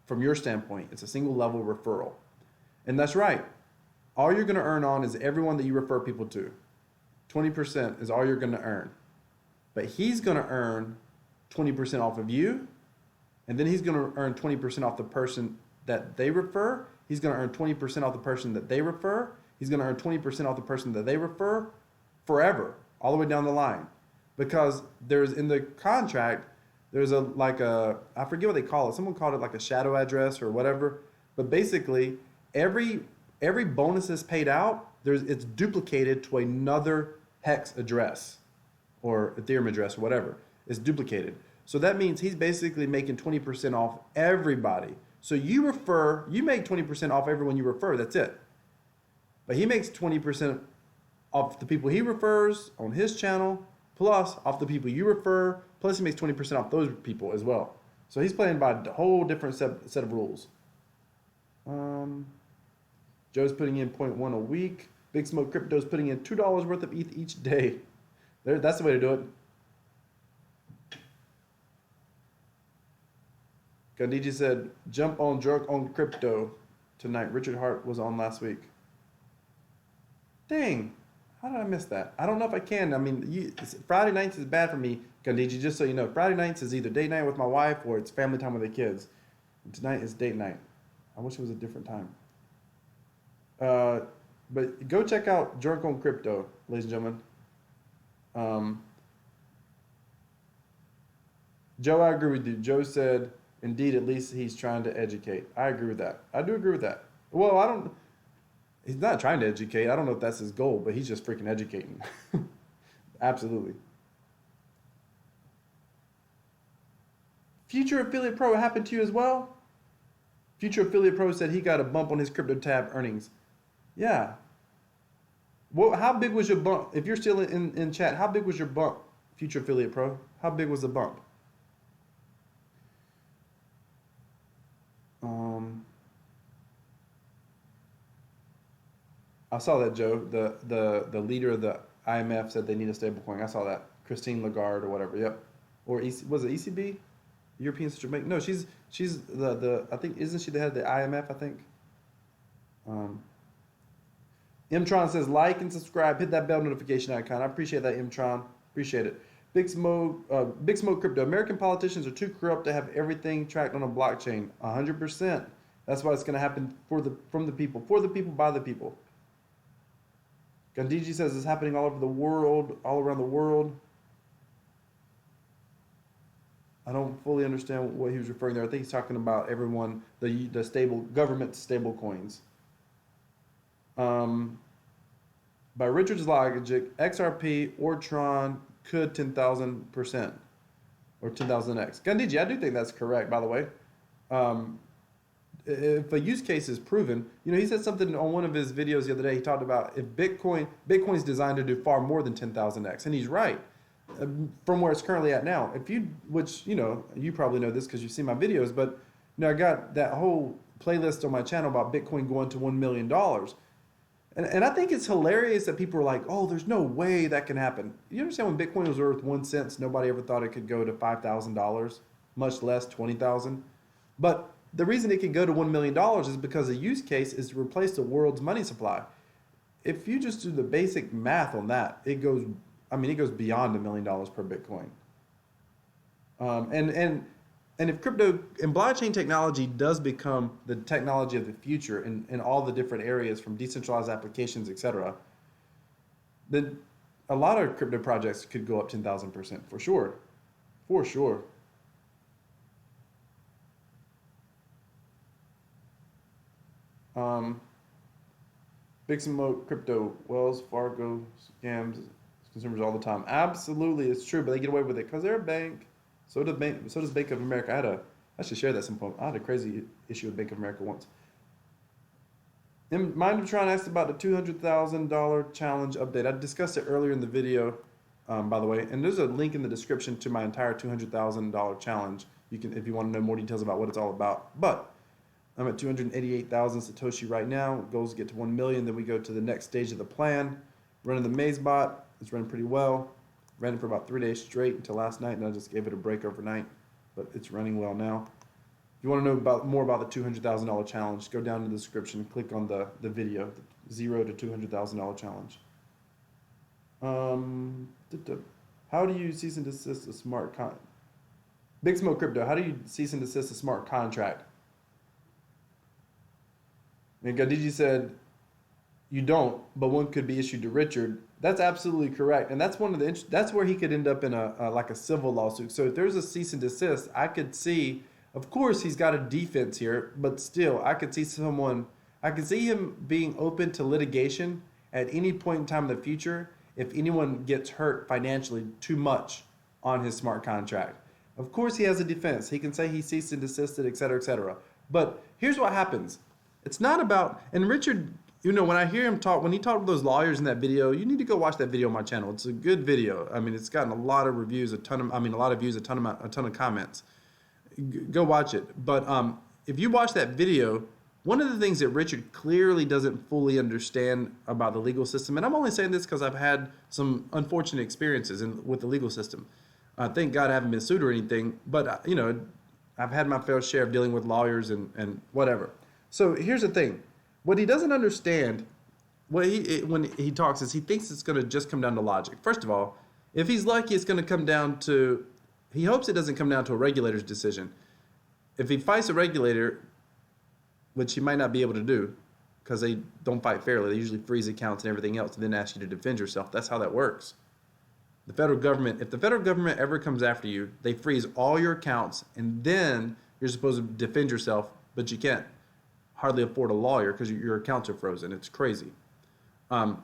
From your standpoint, it's a single level referral. And that's right. All you're going to earn on is everyone that you refer people to. 20% is all you're going to earn. But he's going to earn 20% off of you. And then he's going to earn 20% off the person that they refer. He's going to earn 20% off the person that they refer. He's going to earn 20% off the person that they refer forever, all the way down the line. Because there's, in the contract, there's I forget what they call it. Someone called it like a shadow address or whatever. But basically, every bonus is paid out, it's duplicated to another hex address or Ethereum address or whatever. It's duplicated. So that means he's basically making 20% off everybody. So you make 20% off everyone you refer, that's it. But he makes 20% off the people he refers on his channel, plus off the people you refer, plus he makes 20% off those people as well. So he's playing by a whole different set of rules. Joe's putting in 0.1 a week. Big Smoke Crypto's putting in $2 worth of ETH each day. That's the way to do it. Gandhiji said, jump on Jerk on Crypto tonight. Richard Hart was on last week. Dang. How did I miss that? I don't know if I can. I mean, Friday nights is bad for me, Gandhiji, just so you know. Friday nights is either date night with my wife or it's family time with the kids. And tonight is date night. I wish it was a different time. But go check out Jerk on Crypto, ladies and gentlemen. Joe, I agree with you. Joe said, indeed, at least he's trying to educate. I agree with that. I do agree with that. Well, he's not trying to educate. I don't know if that's his goal, but he's just freaking educating. Absolutely. Future Affiliate Pro, happened to you as well? Future Affiliate Pro said he got a bump on his CryptoTab earnings. Yeah. Well, how big was your bump? If you're still in chat, how big was your bump, Future Affiliate Pro? How big was the bump? I saw that, Joe. The leader of the IMF said they need a stable coin. I saw that. Christine Lagarde or whatever. Yep. Or was it ECB? European Central Bank? No, she's the I think, isn't she the head of the IMF, I think? Mtron says, like and subscribe, hit that bell notification icon. I appreciate that, Mtron. Appreciate it. Big Smoke Crypto. American politicians are too corrupt to have everything tracked on a blockchain. 100%. That's why it's going to happen from the people, for the people, by the people. Gandhiji says it's happening all over the world, all around the world. I don't fully understand what he was referring there. I think he's talking about everyone, the stable government stable coins. By Richard's logic, XRP or Tron could 10,000% or 10,000x. Gandhiji, I do think that's correct, by the way. If a use case is proven, he said something on one of his videos the other day. He talked about if Bitcoin's designed to do far more than 10,000x, and he's right. From where it's currently at now, which you probably know this because you've seen my videos, but I got that whole playlist on my channel about Bitcoin going to $1 million. And I think it's hilarious that people are like, oh, there's no way that can happen. You understand when Bitcoin was worth 1 cent, nobody ever thought it could go to $5,000, much less 20,000. But the reason it can go to $1 million is because the use case is to replace the world's money supply. If you just do the basic math on that, it goes beyond $1 million per Bitcoin. And if crypto and blockchain technology does become the technology of the future in all the different areas from decentralized applications, etc., then a lot of crypto projects could go up 10,000% for sure. For sure. Big Smoke Crypto, Wells Fargo scams consumers all the time. Absolutely, it's true, but they get away with it because they're a bank. So does Bank of America. I should share that some point. I had a crazy issue with Bank of America once. Mind of Tron asked about the $200,000 challenge update. I discussed it earlier in the video. by the way. And there's a link in the description to my entire $200,000 challenge. You can, if you want to know more details about what it's all about. But I'm at 288,000 Satoshi right now. Goal is to get to 1 million. Then we go to the next stage of the plan. Running the maze bot. It's running pretty well. Ran it for about 3 days straight until last night, and I just gave it a break overnight. But it's running well now. If you want to know more about the $200,000 challenge, go down to the description and click on the video, the $0 to $200,000 challenge. How do you cease and desist a smart Big Smoke Crypto, how do you cease and desist a smart contract? And Gadiji said, you don't, but one could be issued to Richard. That's absolutely correct. And that's one of the, that's where he could end up in like a civil lawsuit. So if there's a cease and desist, I could see, of course he's got a defense here, but still I could see I could see him being open to litigation at any point in time in the future if anyone gets hurt financially too much on his smart contract. Of course he has a defense. He can say he ceased and desisted, et cetera, et cetera. But here's what happens. It's not about, and Richard, when I hear him talk, when he talked to those lawyers in that video, you need to go watch that video on my channel. It's a good video. I mean, it's gotten a lot of reviews, a lot of views, a ton of comments. Go watch it. But if you watch that video, one of the things that Richard clearly doesn't fully understand about the legal system, and I'm only saying this because I've had some unfortunate experiences with the legal system. Thank God I haven't been sued or anything, but I've had my fair share of dealing with lawyers and whatever. So here's the thing. What he doesn't understand, when he talks, is he thinks it's going to just come down to logic. First of all, if he's lucky, it's going to come down to, he hopes it doesn't come down to a regulator's decision. If he fights a regulator, which he might not be able to do, because they don't fight fairly. They usually freeze accounts and everything else and then ask you to defend yourself. That's how that works. The federal government, if the federal government ever comes after you, they freeze all your accounts and then you're supposed to defend yourself, but you can't hardly afford a lawyer because your accounts are frozen. It's crazy. You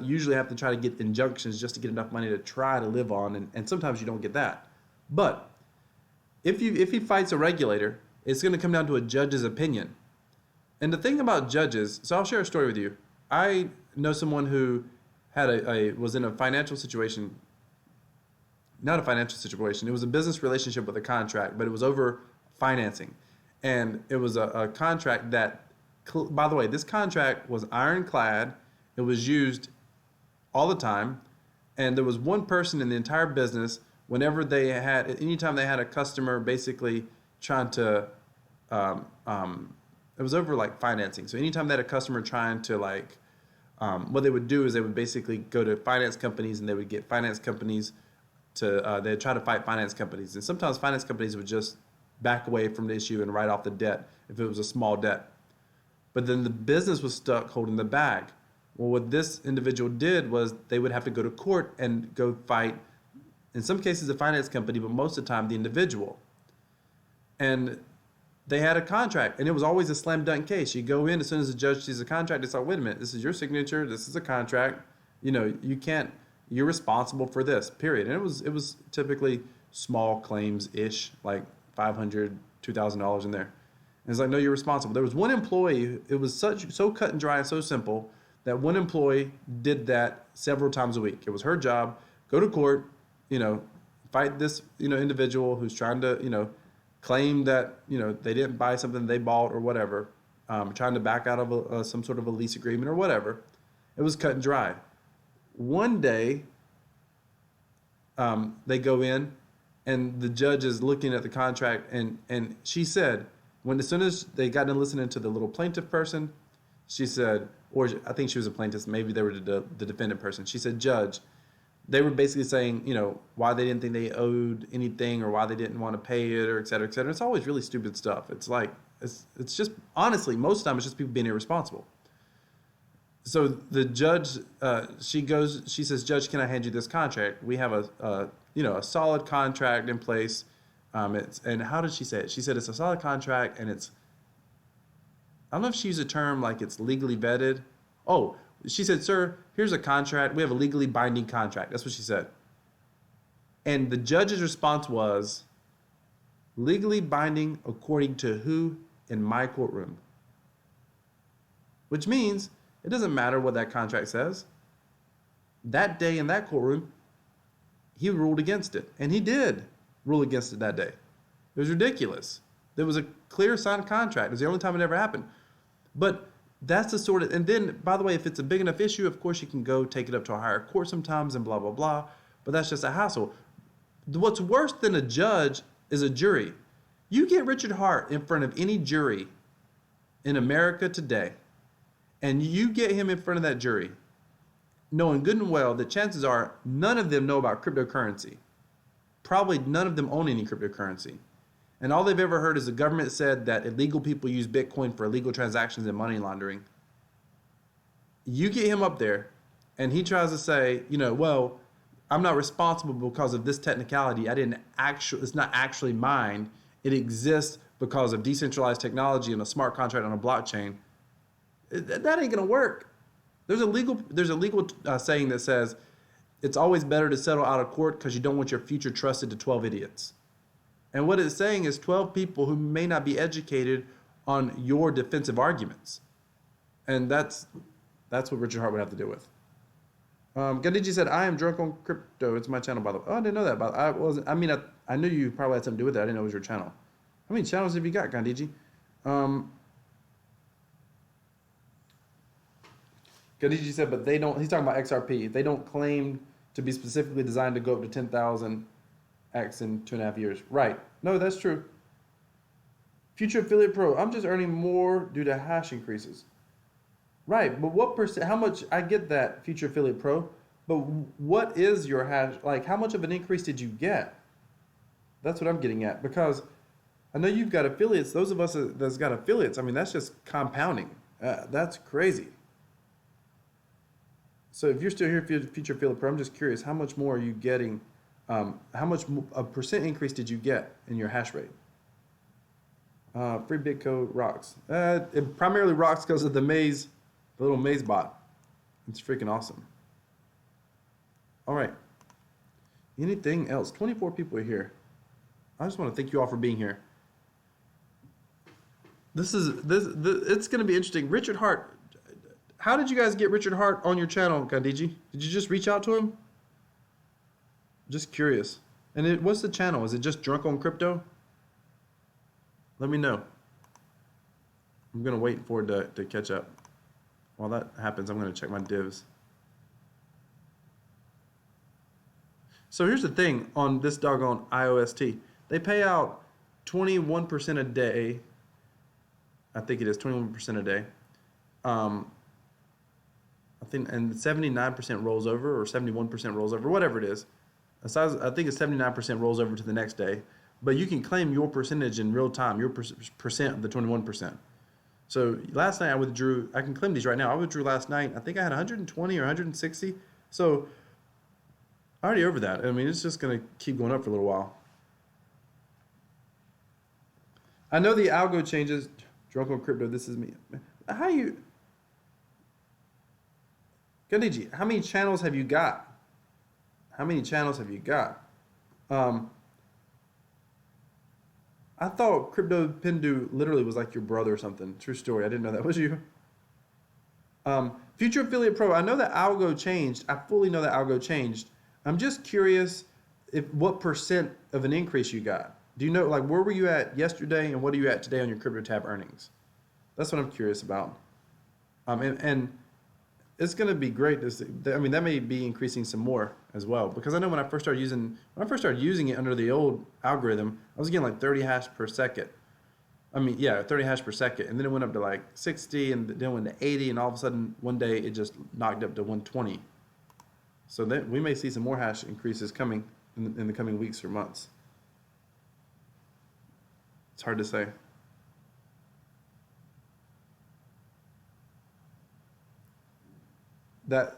usually have to try to get injunctions just to get enough money to try to live on, and sometimes you don't get that. But if he fights a regulator, it's going to come down to a judge's opinion. And the thing about judges, so I'll share a story with you. I know someone who was in a financial situation, not a financial situation, it was a business relationship with a contract, but it was over financing. And it was a contract that, by the way, this contract was ironclad. It was used all the time. And there was one person in the entire business, anytime they had a customer basically trying to, it was over like financing. So anytime they had a customer trying to what they would do is they would basically go to finance companies and they would get finance companies they'd try to fight finance companies. And sometimes finance companies would just back away from the issue and write off the debt if it was a small debt. But then the business was stuck holding the bag. Well, what this individual did was they would have to go to court and go fight, in some cases, the finance company, but most of the time the individual. And they had a contract, and it was always a slam dunk case. You go in, as soon as the judge sees a contract, it's like, wait a minute, this is your signature, this is a contract. You're responsible for this, period. And it was typically small claims-ish, like $500, $2,000 in there. And it's like, no, you're responsible. There was one employee, it was so cut and dry and so simple that one employee did that several times a week. It was her job, go to court, fight this, individual who's trying to, claim that, they didn't buy something they bought or whatever, trying to back out of some sort of a lease agreement or whatever. It was cut and dry. One day, they go in, and the judge is looking at the contract, and she said, as soon as they got in listening to the little plaintiff person, she said, or I think she was a plaintiff, maybe they were the defendant person. She said, Judge, they were basically saying, why they didn't think they owed anything or why they didn't want to pay it or et cetera, et cetera. It's always really stupid stuff. It's like, it's just, honestly, most of the time it's just people being irresponsible. So the judge, she says, Judge, can I hand you this contract? We have a solid contract in place. And how did she say it? She said it's a solid contract and it's, I don't know if she used a term like it's legally vetted. Oh, she said, sir, here's a contract. We have a legally binding contract. That's what she said. And the judge's response was, legally binding according to who in my courtroom? Which means it doesn't matter what that contract says. That day in that courtroom, he ruled against it. And he did rule against it that day. It was ridiculous. There was a clear signed contract. It was the only time it ever happened. But that's the sort of, and then, by the way, if it's a big enough issue, of course you can go take it up to a higher court sometimes and blah, blah, blah. But that's just a hassle. What's worse than a judge is a jury. You get Richard Hart in front of any jury in America today, and you get him in front of that jury, knowing good and well that chances are none of them know about cryptocurrency. Probably none of them own any cryptocurrency. And all they've ever heard is the government said that illegal people use Bitcoin for illegal transactions and money laundering. You get him up there and he tries to say, well, I'm not responsible because of this technicality. It's not actually mine. It exists because of decentralized technology and a smart contract on a blockchain. That ain't gonna work. There's a legal saying that says it's always better to settle out of court because you don't want your future trusted to 12 idiots. And what it's saying is 12 people who may not be educated on your defensive arguments. And that's what Richard Hart would have to deal with. Gandhiji said, I am drunk on crypto. It's my channel, by the way. Oh, I didn't know that. But I knew you probably had something to do with it. I didn't know it was your channel. How many channels have you got, Gandhiji? Gandhiji said, but he's talking about XRP. They don't claim to be specifically designed to go up to 10,000 X in 2.5 years. Right. No, that's true. Future Affiliate Pro. I'm just earning more due to hash increases. Right. But what percent, how much, I get that, Future Affiliate Pro, but what is your hash, like how much of an increase did you get? That's what I'm getting at, because I know you've got affiliates. Those of us that's got affiliates, I mean, that's just compounding. That's crazy. So if you're still here, Future Affiliate Pro, I'm just curious, how much more are you getting? How much a percent increase did you get in your hash rate? Free Bitco rocks. It primarily rocks because of the little maze bot. It's freaking awesome. All right. Anything else? 24 people are here. I just want to thank you all for being here. It's going to be interesting. Richard Hart. How did you guys get Richard Hart on your channel, Gandhiji? Did you just reach out to him? Just curious. And what's the channel? Is it just Drunk on Crypto? Let me know. I'm going to wait for it to catch up. While that happens, I'm going to check my divs. So here's the thing on this doggone IOST. They pay out 21% a day. I think it is 21% a day. I think, and 79% rolls over, or 71% rolls over, whatever it is. I think it's 79% rolls over to the next day. But you can claim your percentage in real time, your percent of the 21%. So last night I withdrew, I can claim these right now. I withdrew last night, I think I had 120 or 160. So already over that. I mean, it's just going to keep going up for a little while. I know the algo changes. Drunk on Crypto, this is me. Gandhiji, how many channels have you got? How many channels have you got? I thought Crypto Pindu literally was like your brother or something. True story. I didn't know that was you. Future Affiliate Pro. I know that algo changed. I fully know that algo changed. I'm just curious what percent of an increase you got. Do you know, like, where were you at yesterday and what are you at today on your CryptoTab earnings? That's what I'm curious about. And it's going to be great to see. I mean, that may be increasing some more as well, because I know when I first started using it under the old algorithm, I was getting like 30 hash per second. I mean, yeah, 30 hash per second, and then it went up to like 60, and then went to 80, and all of a sudden one day it just knocked up to 120. So then we may see some more hash increases coming in the coming weeks or months. It's hard to say. Gotcha.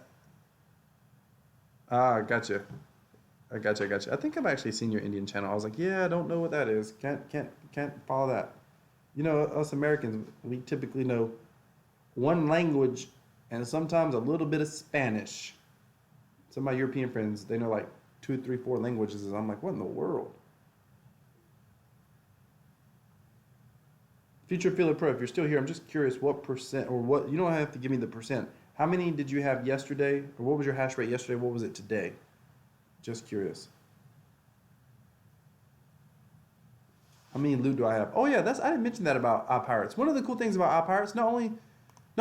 I gotcha. I think I've actually seen your Indian channel. I was like, yeah, I don't know what that is. Can't follow that. You know, us Americans, we typically know one language and sometimes a little bit of Spanish. Some of my European friends, they know like 2, 3, 4 languages. And I'm like, what in the world? Future Affiliate Pro, if you're still here, I'm just curious what percent, or what, you don't have to give me the percent. How many did you have yesterday? Or what was your hash rate yesterday? What was it today? Just curious. How many loot do I have? Oh yeah, I didn't mention that about iPirates. One of the cool things about iPirates, not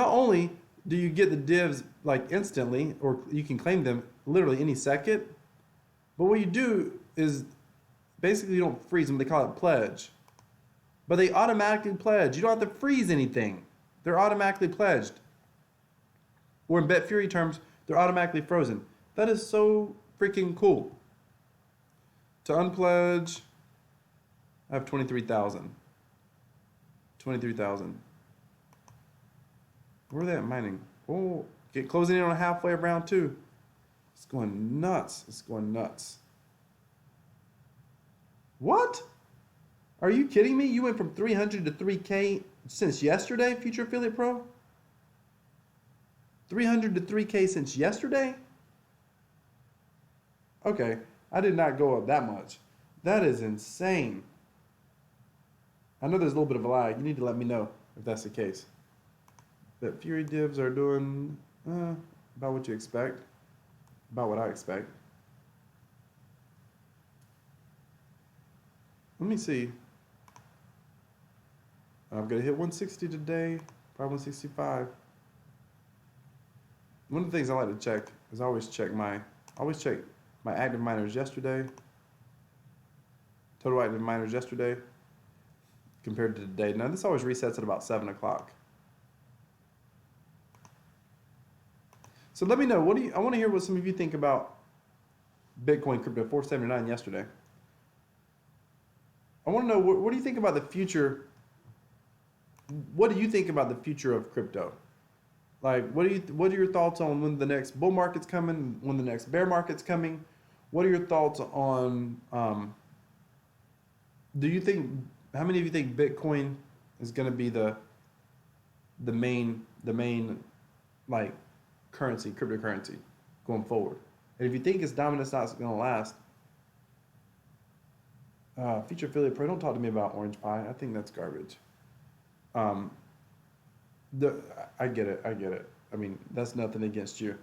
only do you get the divs like instantly, or you can claim them literally any second, but what you do is basically you don't freeze them. They call it pledge, but they automatically pledge. You don't have to freeze anything. They're automatically pledged. Or in Bet Fury terms, they're automatically frozen. That is so freaking cool. To unpledge, I have 23,000. 23,000. Where are they at mining? Oh, get closing in on halfway of round 2. It's going nuts. It's going nuts. What? Are you kidding me? You went from 300 to 3K since yesterday, Future Affiliate Pro? 300 to 3K since yesterday? Okay, I did not go up that much. That is insane. I know there's a little bit of a lag. You need to let me know if that's the case. But Fury divs are doing about what you expect. About what I expect. Let me see. I'm going to hit 160 today. Probably 165. One of the things I like to check is I always check my active miners yesterday. Total active miners yesterday compared to today. Now this always resets at about 7 o'clock. So let me know, I want to hear what some of you think about Bitcoin crypto 479 yesterday. I want to know, what do you think about the future? What do you think about the future of crypto? Like, what are your thoughts on when the next bull market's coming, when the next bear market's coming? What are your thoughts on, how many of you think Bitcoin is going to be the main like currency, cryptocurrency going forward? And if you think its dominance not going to last, Future Affiliate Pro, don't talk to me about Orange Pie. I think that's garbage. I get it. I mean, that's nothing against you.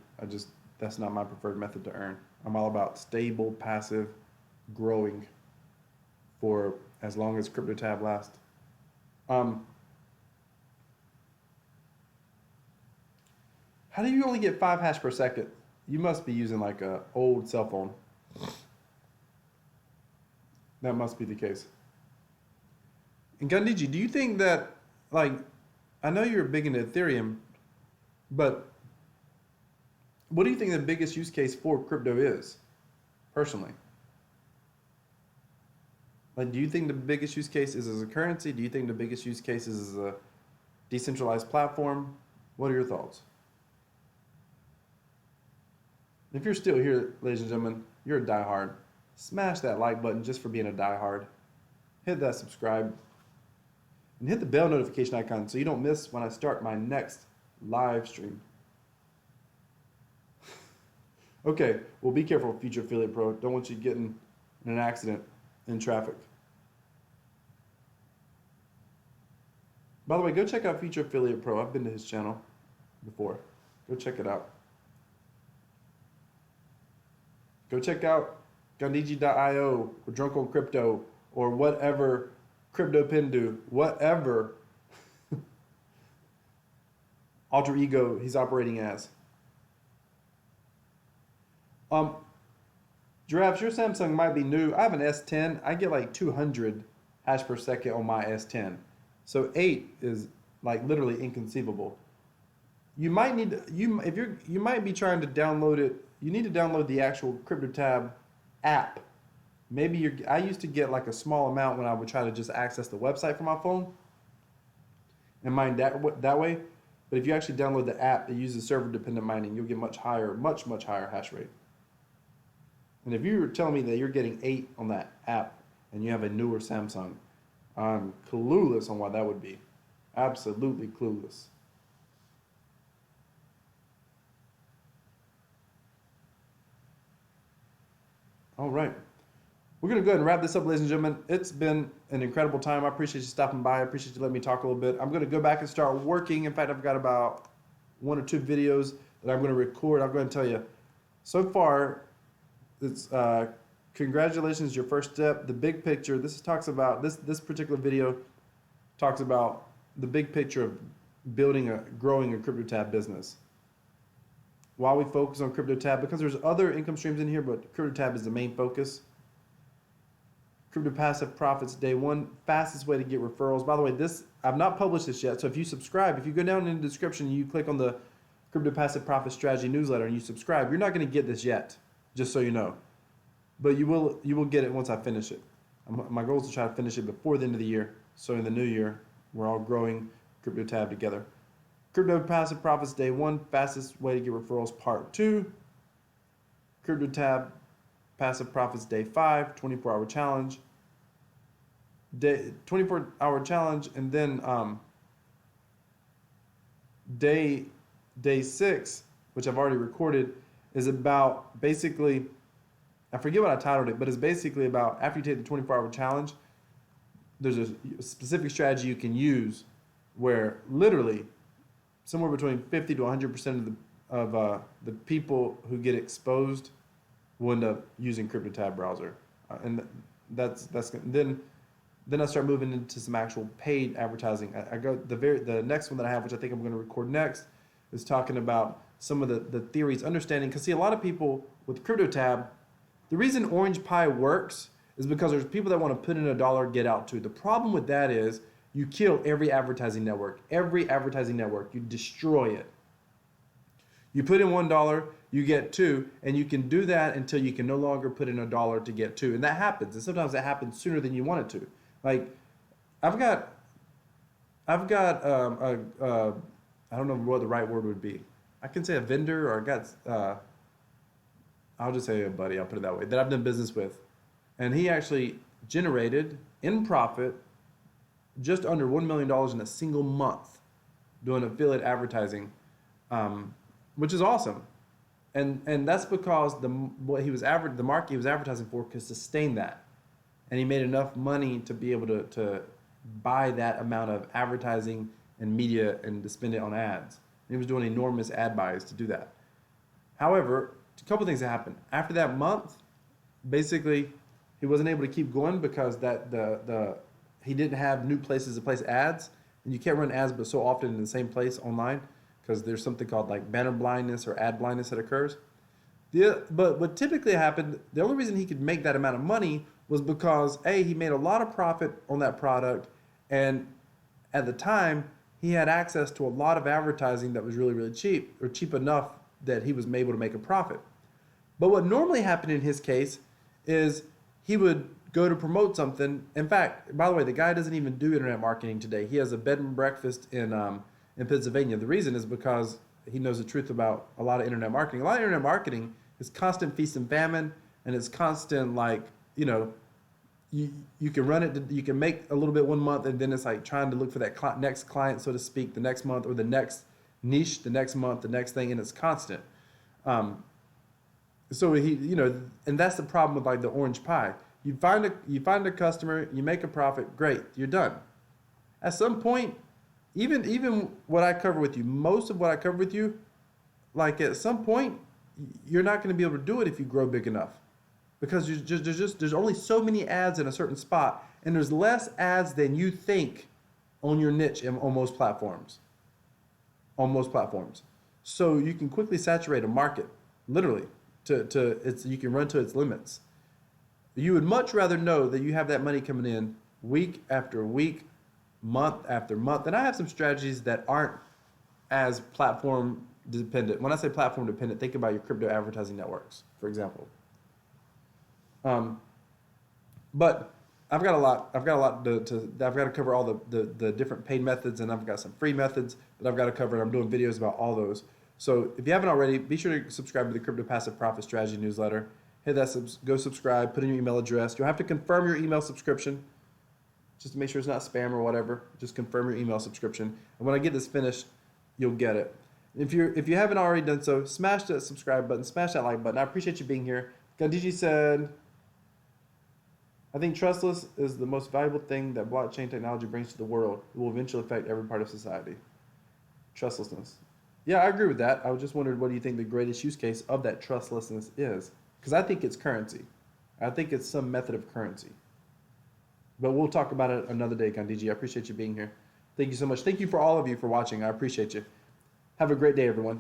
That's not my preferred method to earn. I'm all about stable, passive, growing for as long as CryptoTab lasts. How do you only get 5 hash per second? You must be using like a old cell phone. That must be the case. And Gandiji, do you think that, like, I know you're big into Ethereum, but what do you think the biggest use case for crypto is, personally? Like, do you think the biggest use case is as a currency? Do you think the biggest use case is as a decentralized platform? What are your thoughts? If you're still here, ladies and gentlemen, you're a diehard. Smash that like button just for being a diehard. Hit that subscribe. And hit the bell notification icon so you don't miss when I start my next live stream. Okay, well, be careful, Future Affiliate Pro. Don't want you getting in an accident in traffic. By the way, go check out Future Affiliate Pro. I've been to his channel before. Go check it out. Go check out Gandiji.io or Drunk on Crypto or whatever CryptoPindu, whatever alter ego he's operating as. Giraffes, your Samsung might be new. I have an S10. I get like 200 hash per second on my S10. So 8 is like literally inconceivable. You might need to, you might be trying to download it. You need to download the actual CryptoTab app. Maybe I used to get like a small amount when I would try to just access the website from my phone and mine that way. But if you actually download the app that uses server-dependent mining, you'll get much higher hash rate. And if you're telling me that you're getting 8 on that app and you have a newer Samsung, I'm clueless on why that would be. Absolutely clueless. All right. We're going to go ahead and wrap this up, ladies and gentlemen. It's been an incredible time. I appreciate you stopping by. I appreciate you letting me talk a little bit. I'm going to go back and start working. In fact, I've got about 1 or 2 videos that I'm going to record. I'm going to tell you, so far, It's congratulations, your first step. The big picture. This talks about this particular video talks about the big picture of growing a CryptoTab business. Why we focus on CryptoTab? Because there's other income streams in here, but CryptoTab is the main focus. Crypto passive profits day one, fastest way to get referrals. By the way, this I've not published this yet, so if you subscribe, if you go down in the description and you click on the Crypto Passive Profit Strategy newsletter and you subscribe, you're not going to get this yet, just so you know. But you will get it once I finish it. My goal is to try to finish it before the end of the year, so in the new year we're all growing CryptoTab together. Crypto Passive Profits day one, fastest way to get referrals part two. CryptoTab Passive Profits day 5, 24-hour challenge. 24-hour challenge, and then day 6, which I've already recorded, is about basically, I forget what I titled it, but it's basically about after you take the 24-hour challenge, there's a specific strategy you can use where literally somewhere between 50 to 100% of the people who get exposed will end up using CryptoTab browser, and that's then I start moving into some actual paid advertising. I go the next one that I have, which I think I'm going to record next, is talking about some of the theories, understanding. Because see, a lot of people with CryptoTab, the reason Orange Pie works is because there's people that want to put in $1, get out $2. The problem with that is you kill every advertising network. Every advertising network, you destroy it. You put in $1, you get $2, and you can do that until you can no longer put in $1 to get $2, and that happens. And sometimes that happens sooner than you want it to. Like, I've got I don't know what the right word would be. I can say a vendor, or I got I'll just say a buddy. I'll put it that way, that I've done business with, and he actually generated in profit just under $1 million in a single month doing affiliate advertising, which is awesome. And that's because the market he was advertising for could sustain that. And he made enough money to be able to buy that amount of advertising and media and to spend it on ads. And he was doing enormous ad buys to do that. However, a couple of things that happened. After that month, basically, he wasn't able to keep going because he didn't have new places to place ads. And you can't run ads but so often in the same place online because there's something called like banner blindness or ad blindness that occurs. But what typically happened, the only reason he could make that amount of money was because he made a lot of profit on that product, and at the time he had access to a lot of advertising that was really, really cheap, or cheap enough that he was able to make a profit. But what normally happened in his case is he would go to promote something. In fact, by the way, the guy doesn't even do internet marketing today. He has a bed and breakfast in Pennsylvania. The reason is because he knows the truth about a lot of internet marketing. A lot of internet marketing is constant feast and famine, and it's constant, like, you can run it, you can make a little bit one month, and then it's like trying to look for that next client, so to speak, the next month, or the next niche the next month, the next thing, and it's constant. So and that's the problem with like the Orange Pie. You find a customer, you make a profit, great, you're done. At some point, even what I cover with you, most of what I cover with you, like at some point, you're not going to be able to do it if you grow big enough, because there's only so many ads in a certain spot, and there's less ads than you think on your niche on most platforms. So you can quickly saturate a market, literally. You can run to its limits. You would much rather know that you have that money coming in week after week, month after month. And I have some strategies that aren't as platform dependent. When I say platform dependent, think about your crypto advertising networks, for example. But I've got a lot to cover, all the different paid methods, and I've got some free methods that I've got to cover, and I'm doing videos about all those. So if you haven't already, be sure to subscribe to the Crypto Passive Profit Strategy newsletter. Hit that, go subscribe, put in your email address. You'll have to confirm your email subscription just to make sure it's not spam or whatever. Just confirm your email subscription. And when I get this finished, you'll get it. If you haven't already done so, smash that subscribe button, smash that like button. I appreciate you being here. Gandiji said, I think trustless is the most valuable thing that blockchain technology brings to the world. It will eventually affect every part of society. Trustlessness. Yeah, I agree with that. I was just wondering, what do you think the greatest use case of that trustlessness is? because I think it's currency. I think it's some method of currency. But we'll talk about it another day, Gandhiji. I appreciate you being here. Thank you so much. Thank you for all of you for watching. I appreciate you. Have a great day, everyone.